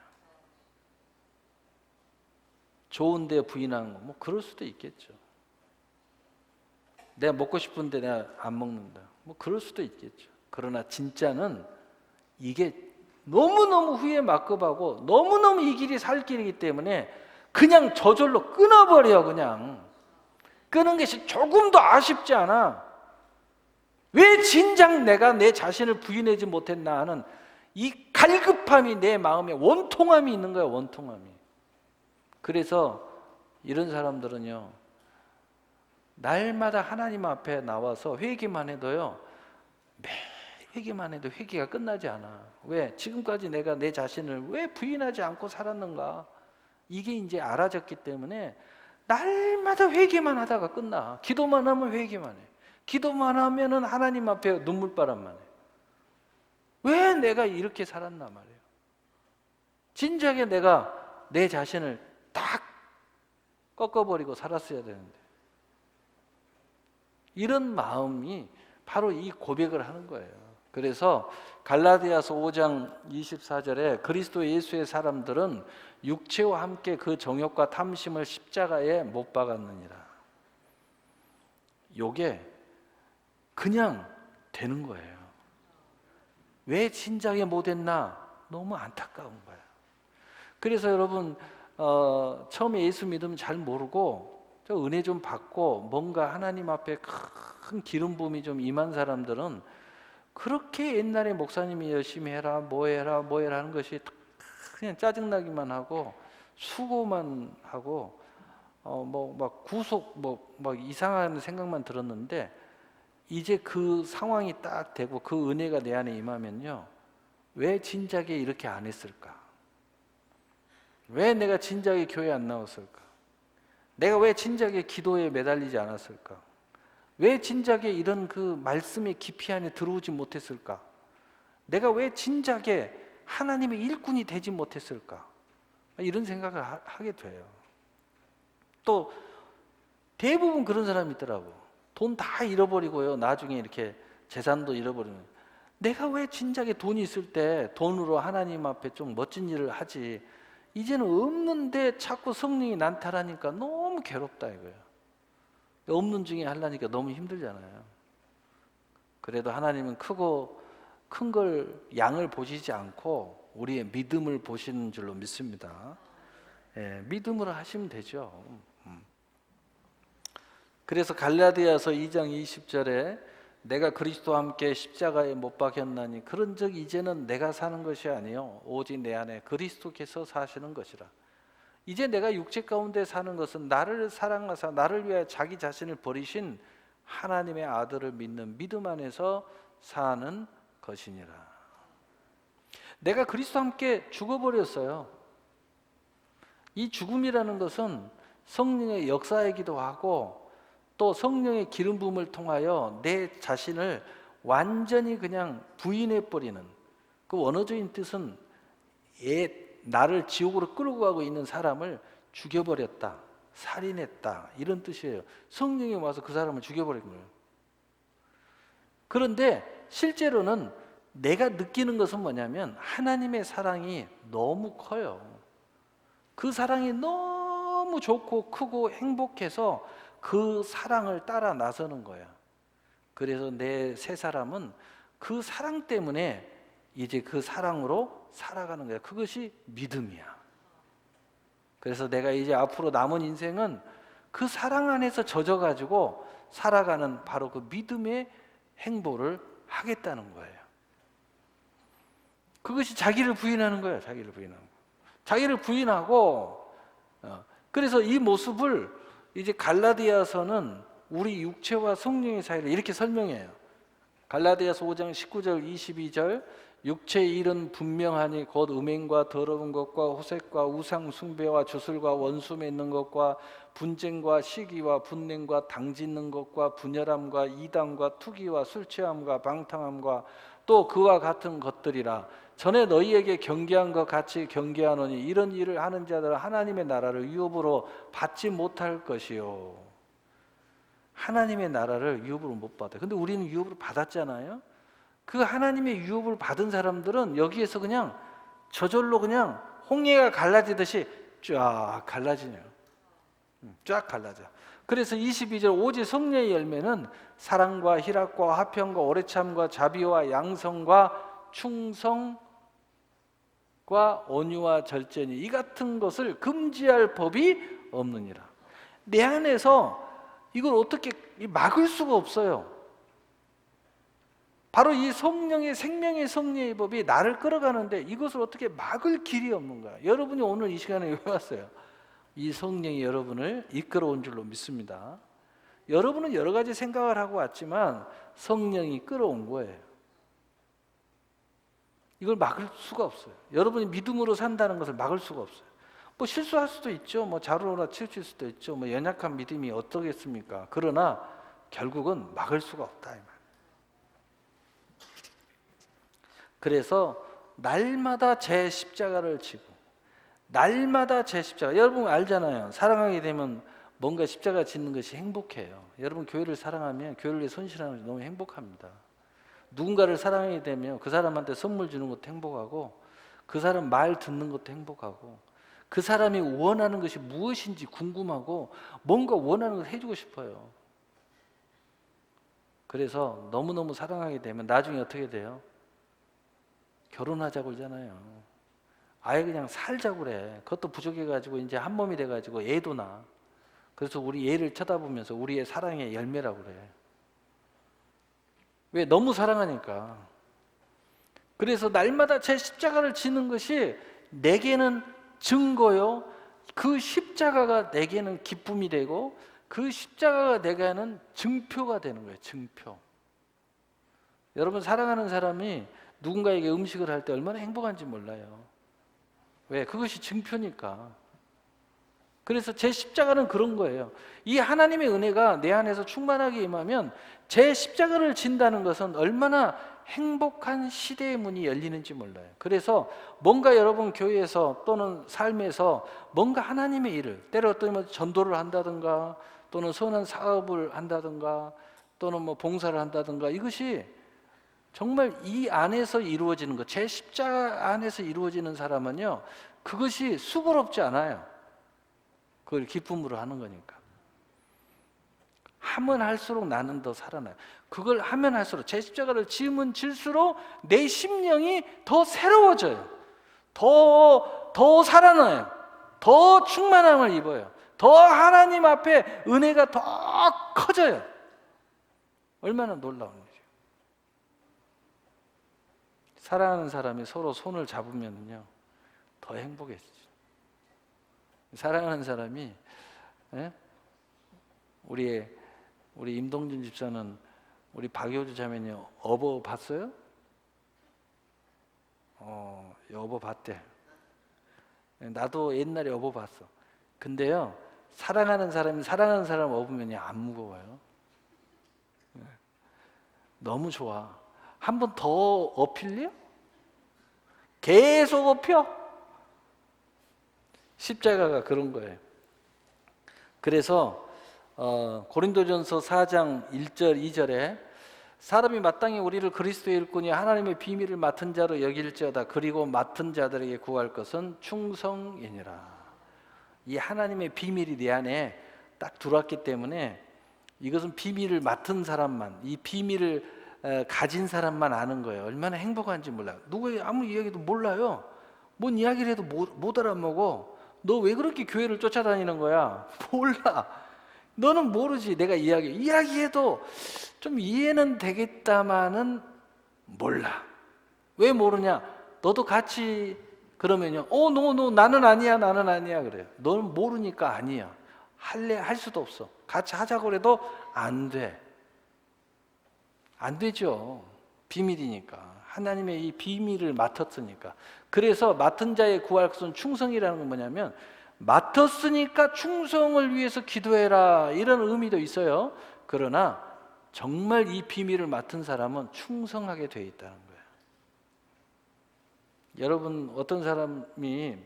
A: 좋은데 부인하는 거, 뭐 그럴 수도 있겠죠. 내가 먹고 싶은데 내가 안 먹는다. 뭐 그럴 수도 있겠죠. 그러나 진짜는 이게 너무너무 후회에 막급하고 너무너무 이 길이 살 길이기 때문에 그냥 저절로 끊어버려. 그냥 끊은 것이 조금도 아쉽지 않아. 왜 진작 내가 내 자신을 부인하지 못했나 하는 이 갈급함이 내 마음에 원통함이 있는 거야. 원통함이. 그래서 이런 사람들은요 날마다 하나님 앞에 나와서 회개만 해도요 매일 회개만 해도 회개가 끝나지 않아. 왜? 지금까지 내가 내 자신을 왜 부인하지 않고 살았는가? 이게 이제 알아졌기 때문에 날마다 회개만 하다가 끝나. 기도만 하면 회개만 해. 기도만 하면은 하나님 앞에 눈물바람만 해. 왜 내가 이렇게 살았나 말이에요. 진작에 내가 내 자신을 딱 꺾어버리고 살았어야 되는데. 이런 마음이 바로 이 고백을 하는 거예요. 그래서 갈라디아서 5장 24절에 그리스도 예수의 사람들은 육체와 함께 그 정욕과 탐심을 십자가에 못 박았느니라. 요게 그냥 되는 거예요. 왜 진작에 못했나? 너무 안타까운 거예요. 그래서 여러분 처음에 예수 믿으면 잘 모르고 저 은혜 좀 받고 뭔가 하나님 앞에 큰 기름 부음이 좀 임한 사람들은 그렇게 옛날에 목사님이 열심히 해라 뭐 해라 하는 것이 그냥 짜증나기만 하고 수고만 하고 막 구속 막 이상한 생각만 들었는데 이제 그 상황이 딱 되고 그 은혜가 내 안에 임하면요 왜 진작에 이렇게 안 했을까? 왜 내가 진작에 교회 안 나왔을까? 내가 왜 진작에 기도에 매달리지 않았을까? 왜 진작에 이런 그 말씀의 깊이 안에 들어오지 못했을까? 내가 왜 진작에 하나님의 일꾼이 되지 못했을까? 이런 생각을 하게 돼요. 또 대부분 그런 사람이 있더라고. 돈 다 잃어버리고요. 나중에 이렇게 재산도 잃어버리는. 내가 왜 진작에 돈이 있을 때 돈으로 하나님 앞에 좀 멋진 일을 하지? 이제는 없는데 자꾸 성령이 난타라니까 너무 괴롭다 이거예요. 없는 중에 하려니까 너무 힘들잖아요. 그래도 하나님은 크고 큰 걸 양을 보시지 않고 우리의 믿음을 보시는 줄로 믿습니다. 예, 믿음으로 하시면 되죠. 그래서 갈라디아서 2장 20절에 내가 그리스도와 함께 십자가에 못 박혔나니 그런즉 이제는 내가 사는 것이 아니요 오직 내 안에 그리스도께서 사시는 것이라. 이제 내가 육체 가운데 사는 것은 나를 사랑하사 나를 위하여 자기 자신을 버리신 하나님의 아들을 믿는 믿음 안에서 사는 것이니라. 내가 그리스도와 함께 죽어버렸어요. 이 죽음이라는 것은 성령의 역사이기도 하고 또 성령의 기름 부음을 통하여 내 자신을 완전히 그냥 부인해버리는, 그 원어적인 뜻은 나를 지옥으로 끌고 가고 있는 사람을 죽여버렸다, 살인했다, 이런 뜻이에요. 성령이 와서 그 사람을 죽여버린 거예요. 그런데 실제로는 내가 느끼는 것은 뭐냐면 하나님의 사랑이 너무 커요. 그 사랑이 너무 좋고 크고 행복해서 그 사랑을 따라 나서는 거야. 그래서 내 새 사람은 그 사랑 때문에 이제 그 사랑으로 살아가는 거야. 그것이 믿음이야. 그래서 내가 이제 앞으로 남은 인생은 그 사랑 안에서 젖어가지고 살아가는 바로 그 믿음의 행보를 하겠다는 거예요. 그것이 자기를 부인하는 거예요. 자기를 부인하는 거. 자기를 부인하고 그래서 이 모습을 이제 갈라디아서는 우리 육체와 성령의 사이를 이렇게 설명해요. 갈라디아서 5장 19절 22절 육체의 일은 분명하니 곧 음행과 더러운 것과 호색과 우상 숭배와 주술과 원수 맺는 것과 분쟁과 시기와 분냉과 당짓는 것과 분열함과 이단과 투기와 술 취함과 방탕함과 또 그와 같은 것들이라. 전에 너희에게 경계한 것 같이 경계하노니 이런 일을 하는 자들은 하나님의 나라를 유업으로 받지 못할 것이요. 하나님의 나라를 유업으로 못 받아요. 근데 우리는 유업으로 받았잖아요. 그 하나님의 유업을 받은 사람들은 여기에서 그냥 저절로 그냥 홍해가 갈라지듯이 쫙 갈라지네요. 쫙 갈라져. 그래서 22절 오직 성령의 열매는 사랑과 희락과 화평과 오래참과 자비와 양성과 충성과 온유와 절제니 이 같은 것을 금지할 법이 없느니라. 내 안에서 이걸 어떻게 막을 수가 없어요. 바로 이 성령의 생명의 성령의 법이 나를 끌어가는데 이것을 어떻게 막을 길이 없는 거야. 여러분이 오늘 이 시간에 왜 왔어요? 이 성령이 여러분을 이끌어온 줄로 믿습니다. 여러분은 여러 가지 생각을 하고 왔지만 성령이 끌어온 거예요. 이걸 막을 수가 없어요. 여러분이 믿음으로 산다는 것을 막을 수가 없어요. 뭐 실수할 수도 있죠. 뭐 자루로나 치우칠 수도 있죠. 뭐 연약한 믿음이 어떠겠습니까? 그러나 결국은 막을 수가 없다 이 말. 그래서 날마다 제 십자가를 지고 날마다 제 십자가. 여러분 알잖아요. 사랑하게 되면 뭔가 십자가 짓는 것이 행복해요. 여러분 교회를 사랑하면 교회를 위해 손실하는 것이 너무 행복합니다. 누군가를 사랑하게 되면 그 사람한테 선물 주는 것도 행복하고 그 사람 말 듣는 것도 행복하고 그 사람이 원하는 것이 무엇인지 궁금하고 뭔가 원하는 걸 해주고 싶어요. 그래서 너무너무 사랑하게 되면 나중에 어떻게 돼요? 결혼하자고 그러잖아요. 아예 그냥 살자고 그래. 그것도 부족해가지고 이제 한 몸이 돼가지고 애도 낳아. 그래서 우리 애를 쳐다보면서 우리의 사랑의 열매라고 그래. 왜? 너무 사랑하니까. 그래서 날마다 제 십자가를 지는 것이 내게는 증거요. 그 십자가가 내게는 기쁨이 되고 그 십자가가 내게는 증표가 되는 거예요. 증표. 여러분 사랑하는 사람이 누군가에게 음식을 할 때 얼마나 행복한지 몰라요. 왜? 그것이 증표니까. 그래서 제 십자가는 그런 거예요. 이 하나님의 은혜가 내 안에서 충만하게 임하면 제 십자가를 진다는 것은 얼마나 행복한 시대의 문이 열리는지 몰라요. 그래서 뭔가 여러분 교회에서 또는 삶에서 뭔가 하나님의 일을 때로 전도를 한다든가 또는 선한 사업을 한다든가 또는 뭐 봉사를 한다든가 이것이 정말 이 안에서 이루어지는 것, 제 십자가 안에서 이루어지는 사람은요, 그것이 수고롭지 않아요. 그걸 기쁨으로 하는 거니까. 하면 할수록 나는 더 살아나요. 그걸 하면 할수록, 제 십자가를 지으면 질수록 내 심령이 더 새로워져요. 더 살아나요. 더 충만함을 입어요. 더 하나님 앞에 은혜가 더 커져요. 얼마나 놀라운 거죠. 사랑하는 사람이 서로 손을 잡으면요 더 행복해지죠. 사랑하는 사람이, 예? 우리 임동준 집사는 우리 박효주 자매님 어버 봤어요? 어버 봤대. 나도 옛날에 어버 봤어. 근데요, 사랑하는 사람이 사랑하는 사람 업으면 안 무거워요. 너무 좋아. 한 번 더 업힐래요? 계속 업혀? 십자가가 그런 거예요. 그래서 고린도전서 4장 1절 2절에 사람이 마땅히 우리를 그리스도의 일꾼이 하나님의 비밀을 맡은 자로 여길지어다. 그리고 맡은 자들에게 구할 것은 충성이니라. 이 하나님의 비밀이 내 안에 딱 들어왔기 때문에 이것은 비밀을 맡은 사람만, 이 비밀을 가진 사람만 아는 거예요. 얼마나 행복한지 몰라요. 누가 아무 이야기도 몰라요. 뭔 이야기를 해도 못 알아먹어. 너 왜 그렇게 교회를 쫓아다니는 거야? 몰라. 너는 모르지. 내가 이야기해도 좀 이해는 되겠다마는 몰라. 왜 모르냐? 너도 같이 그러면요. 너 나는 아니야 그래요. 너는 모르니까 아니야. 할 수도 없어. 같이 하자고 해도 안 돼. 안 되죠. 비밀이니까. 하나님의 이 비밀을 맡았으니까. 그래서 맡은 자의 구할 것은 충성이라는 건 뭐냐면 맡았으니까 충성을 위해서 기도해라, 이런 의미도 있어요. 그러나 정말 이 비밀을 맡은 사람은 충성하게 되어 있다는 거예요. 여러분, 어떤 사람이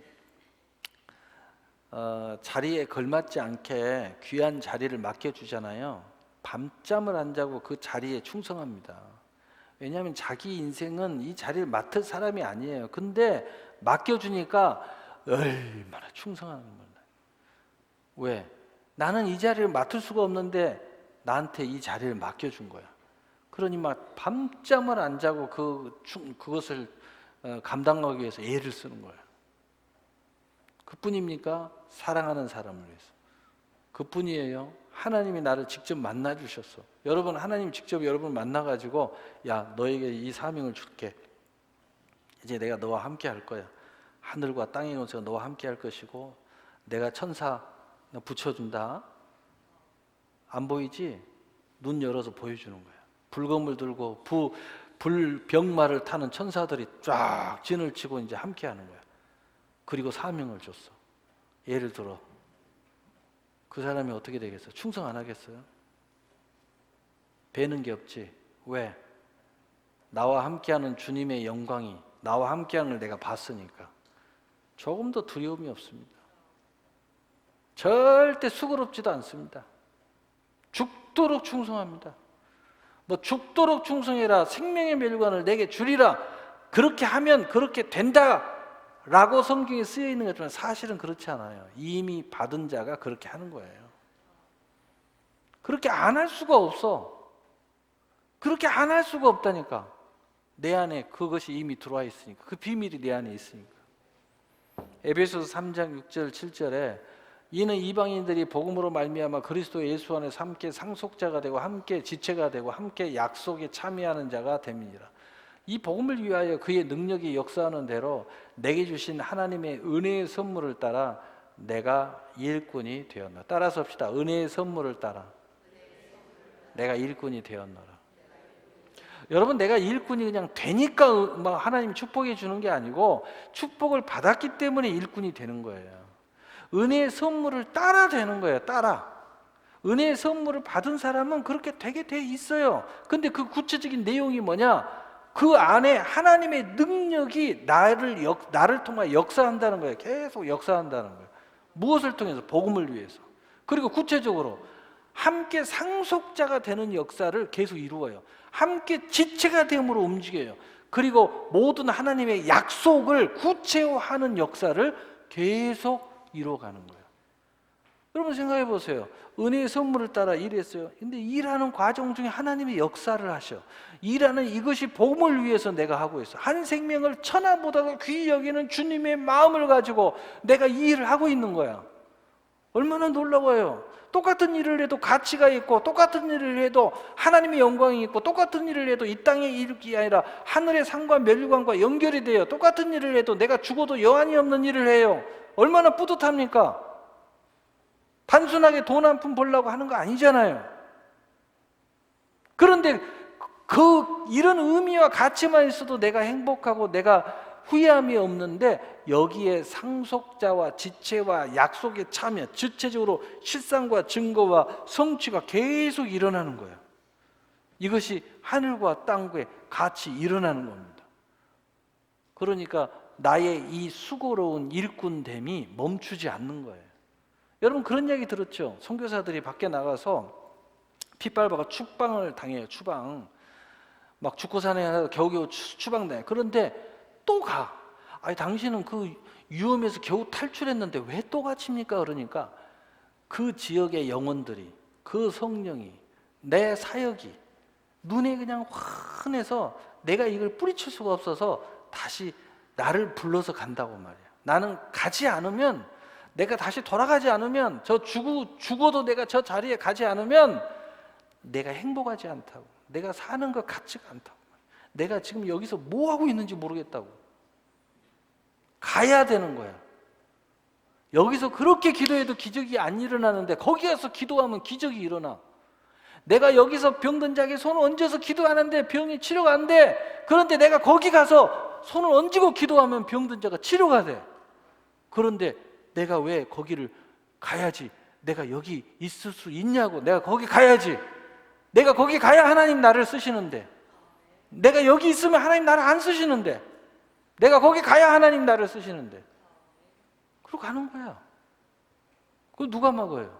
A: 자리에 걸맞지 않게 귀한 자리를 맡겨주잖아요. 밤잠을 안 자고 그 자리에 충성합니다. 왜냐하면 자기 인생은 이 자리를 맡을 사람이 아니에요. 근데 맡겨주니까 얼마나 충성하는 거예요. 왜? 나는 이 자리를 맡을 수가 없는데 나한테 이 자리를 맡겨준 거야. 그러니 막 밤잠을 안 자고 그것을 감당하기 위해서 애를 쓰는 거예요. 그뿐입니까? 사랑하는 사람을 위해서. 그뿐이에요. 하나님이 나를 직접 만나 주셨어. 여러분, 하나님 직접 여러분 만나가지고, 야, 너에게 이 사명을 줄게. 이제 내가 너와 함께 할 거야. 하늘과 땅의 권세가 너와 함께 할 것이고, 내가 천사 붙여준다. 안 보이지? 눈 열어서 보여주는 거야. 불검을 들고 불병마를 타는 천사들이 쫙 진을 치고 이제 함께 하는 거야. 그리고 사명을 줬어. 예를 들어 그 사람이 어떻게 되겠어? 충성 안 하겠어요? 배는 게 없지. 왜? 나와 함께하는 주님의 영광이, 나와 함께하는 걸 내가 봤으니까 조금 더 두려움이 없습니다. 절대 수고롭지도 않습니다. 죽도록 충성합니다. 뭐 죽도록 충성해라, 생명의 멸관을 내게 주리라, 그렇게 하면 그렇게 된다 라고 성경에 쓰여 있는 것지만 사실은 그렇지 않아요. 이미 받은 자가 그렇게 하는 거예요. 그렇게 안 할 수가 없어. 그렇게 안 할 수가 없다니까. 내 안에 그것이 이미 들어와 있으니까. 그 비밀이 내 안에 있으니까. 에베소서 3장 6절 7절에 이는 이방인들이 복음으로 말미암아 그리스도 예수 안에서 함께 상속자가 되고 함께 지체가 되고 함께 약속에 참여하는 자가 됨이니라. 이 복음을 위하여 그의 능력이 역사하는 대로 내게 주신 하나님의 은혜의 선물을 따라 내가 일꾼이 되었노라. 따라서 합시다. 은혜의 선물을 따라 내가 일꾼이 되었노라. 여러분, 내가 일꾼이 그냥 되니까 막 하나님이 축복해 주는 게 아니고 축복을 받았기 때문에 일꾼이 되는 거예요. 은혜의 선물을 따라 되는 거예요. 따라. 은혜의 선물을 받은 사람은 그렇게 되게 돼 있어요. 근데 그 구체적인 내용이 뭐냐? 그 안에 하나님의 능력이 나를 통해 역사한다는 거예요. 계속 역사한다는 거예요. 무엇을 통해서? 복음을 위해서. 그리고 구체적으로 함께 상속자가 되는 역사를 계속 이루어요. 함께 지체가 됨으로 움직여요. 그리고 모든 하나님의 약속을 구체화하는 역사를 계속 이루어가는 거예요. 여러분 생각해 보세요. 은혜의 선물을 따라 일했어요. 근데 일하는 과정 중에 하나님이 역사를 하셔. 일하는 이것이 복음을 위해서 내가 하고 있어. 한 생명을 천하보다도 귀히 여기는 주님의 마음을 가지고 내가 이 일을 하고 있는 거야. 얼마나 놀라워요. 똑같은 일을 해도 가치가 있고, 똑같은 일을 해도 하나님의 영광이 있고, 똑같은 일을 해도 이 땅의 일이 아니라 하늘의 상과 멸관과 연결이 돼요. 똑같은 일을 해도 내가 죽어도 여한이 없는 일을 해요. 얼마나 뿌듯합니까? 단순하게 돈 한 푼 벌려고 하는 거 아니잖아요. 그런데 이런 의미와 가치만 있어도 내가 행복하고 내가 후회함이 없는데, 여기에 상속자와 지체와 약속에 참여, 주체적으로 실상과 증거와 성취가 계속 일어나는 거예요. 이것이 하늘과 땅과 같이 일어나는 겁니다. 그러니까 나의 이 수고로운 일꾼됨이 멈추지 않는 거예요. 여러분 그런 얘기 들었죠? 선교사들이 밖에 나가서 핏발바가 추방을 당해요. 추방. 막 죽고 사는 겨우겨우 추방당해요. 그런데 또 가. 아니 당신은 그 위험에서 겨우 탈출했는데 왜 또 갇힙니까? 그러니까 그 지역의 영혼들이, 그 성령이, 내 사역이 눈에 그냥 환해서 내가 이걸 뿌리칠 수가 없어서 다시 나를 불러서 간다고 말이에요. 나는 가지 않으면, 내가 다시 돌아가지 않으면, 죽어도 내가 저 자리에 가지 않으면 내가 행복하지 않다고, 내가 사는 것 같지가 않다고, 내가 지금 여기서 뭐 하고 있는지 모르겠다고. 가야 되는 거야. 여기서 그렇게 기도해도 기적이 안 일어나는데 거기 가서 기도하면 기적이 일어나. 내가 여기서 병든 자에게 손을 얹어서 기도하는데 병이 치료가 안 돼. 그런데 내가 거기 가서 손을 얹고 기도하면 병든 자가 치료가 돼. 그런데 내가 왜 거기를 가야지? 내가 여기 있을 수 있냐고. 내가 거기 가야지. 내가 거기 가야 하나님 나를 쓰시는데, 내가 여기 있으면 하나님 나를 안 쓰시는데, 내가 거기 가야 하나님 나를 쓰시는데, 그러고 가는 거야. 그거 누가 막아요?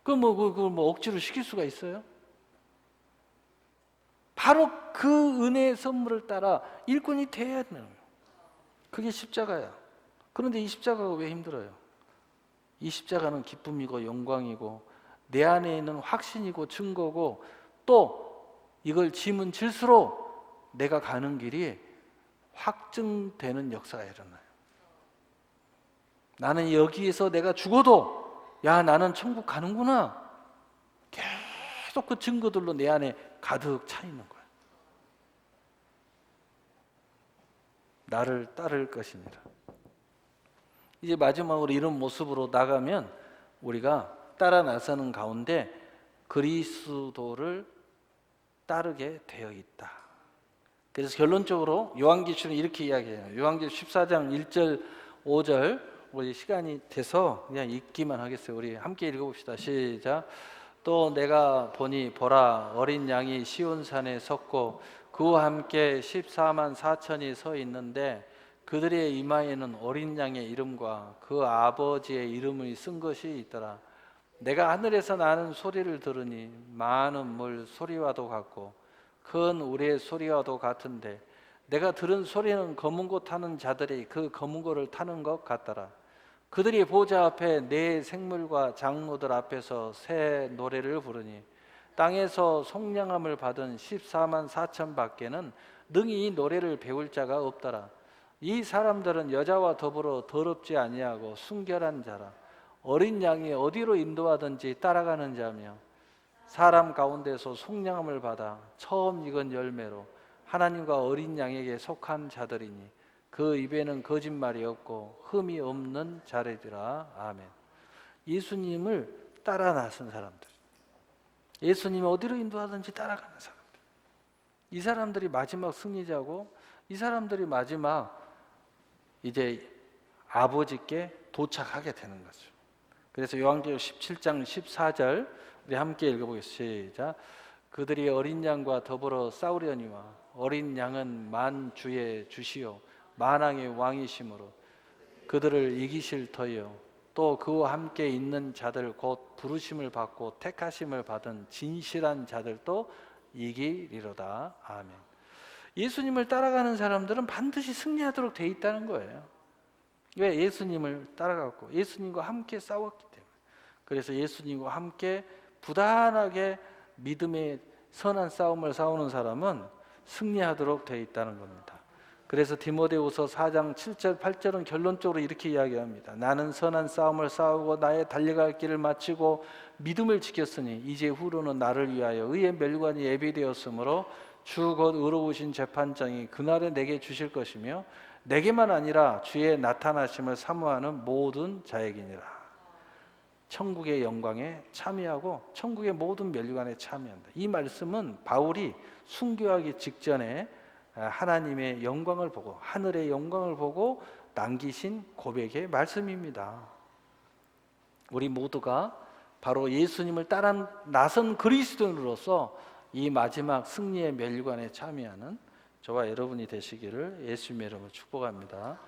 A: 그걸 뭐 억지로 시킬 수가 있어요? 바로 그 은혜의 선물을 따라 일꾼이 돼야 되는 거예요. 그게 십자가야. 그런데 이 십자가가 왜 힘들어요? 이 십자가는 기쁨이고 영광이고 내 안에 있는 확신이고 증거고, 또 이걸 짐은 질수록 내가 가는 길이 확증되는 역사가 일어나요. 나는 여기에서 내가 죽어도 야 나는 천국 가는구나, 계속 그 증거들로 내 안에 가득 차 있는 거예요. 나를 따를 것이니라. 이제 마지막으로 이런 모습으로 나가면 우리가 따라 나서는 가운데 그리스도를 따르게 되어 있다. 그래서 결론적으로 요한계시록은 이렇게 이야기해요. 요한계시록 14장 1절 5절 우리 시간이 돼서 그냥 읽기만 하겠어요. 우리 함께 읽어봅시다. 시작. 또 내가 보니 보라 어린 양이 시온산에 섰고 그와 함께 14만 4천이 서 있는데 그들의 이마에는 어린 양의 이름과 그 아버지의 이름을 쓴 것이 있더라. 내가 하늘에서 나는 소리를 들으니 많은 물 소리와도 같고 큰 우리의 소리와도 같은데 내가 들은 소리는 검은 고 타는 자들이 그 검은 고를 타는 것 같더라. 그들이 보좌 앞에 네 생물과 장로들 앞에서 새 노래를 부르니 땅에서 속량함을 받은 14만 4천 밖에는 능히 이 노래를 배울 자가 없더라. 이 사람들은 여자와 더불어 더럽지 아니하고 순결한 자라. 어린 양이 어디로 인도하든지 따라가는 자며 사람 가운데서 속량함을 받아 처음 익은 열매로 하나님과 어린 양에게 속한 자들이니 그 입에는 거짓말이 없고 흠이 없는 자들이라. 아멘. 예수님을 따라 나선 사람들, 예수님이 어디로 인도하든지 따라가는 사람들, 이 사람들이 마지막 승리자고 이 사람들이 마지막 이제 아버지께 도착하게 되는 거죠. 그래서 요한계시록 17장 14절 우리 함께 읽어보겠습니다. 시작. 그들이 어린 양과 더불어 싸우려니와 어린 양은 만주의 주시요 만왕의 왕이심으로 그들을 이기실 터이요 또 그와 함께 있는 자들 곧 부르심을 받고 택하심을 받은 진실한 자들도 이기리로다. 아멘. 예수님을 따라가는 사람들은 반드시 승리하도록 돼 있다는 거예요. 왜? 예수님을 따라갔고 예수님과 함께 싸웠기 때문에. 그래서 예수님과 함께 부단하게 믿음의 선한 싸움을 싸우는 사람은 승리하도록 돼 있다는 겁니다. 그래서 디모데후서 4장 7절 8절은 결론적으로 이렇게 이야기합니다. 나는 선한 싸움을 싸우고 나의 달려갈 길을 마치고 믿음을 지켰으니 이제 후로는 나를 위하여 의의 멸관이 예비되었으므로 주 곧 의로우신 재판장이 그날에 내게 주실 것이며 내게만 아니라 주의 나타나심을 사모하는 모든 자에게니라. 천국의 영광에 참여하고 천국의 모든 멸관에 참여한다. 이 말씀은 바울이 순교하기 직전에 하나님의 영광을 보고 하늘의 영광을 보고 남기신 고백의 말씀입니다. 우리 모두가 바로 예수님을 따라 나선 그리스도인으로서 이 마지막 승리의 멸관에 참여하는 저와 여러분이 되시기를 예수님의 이름으로 축복합니다.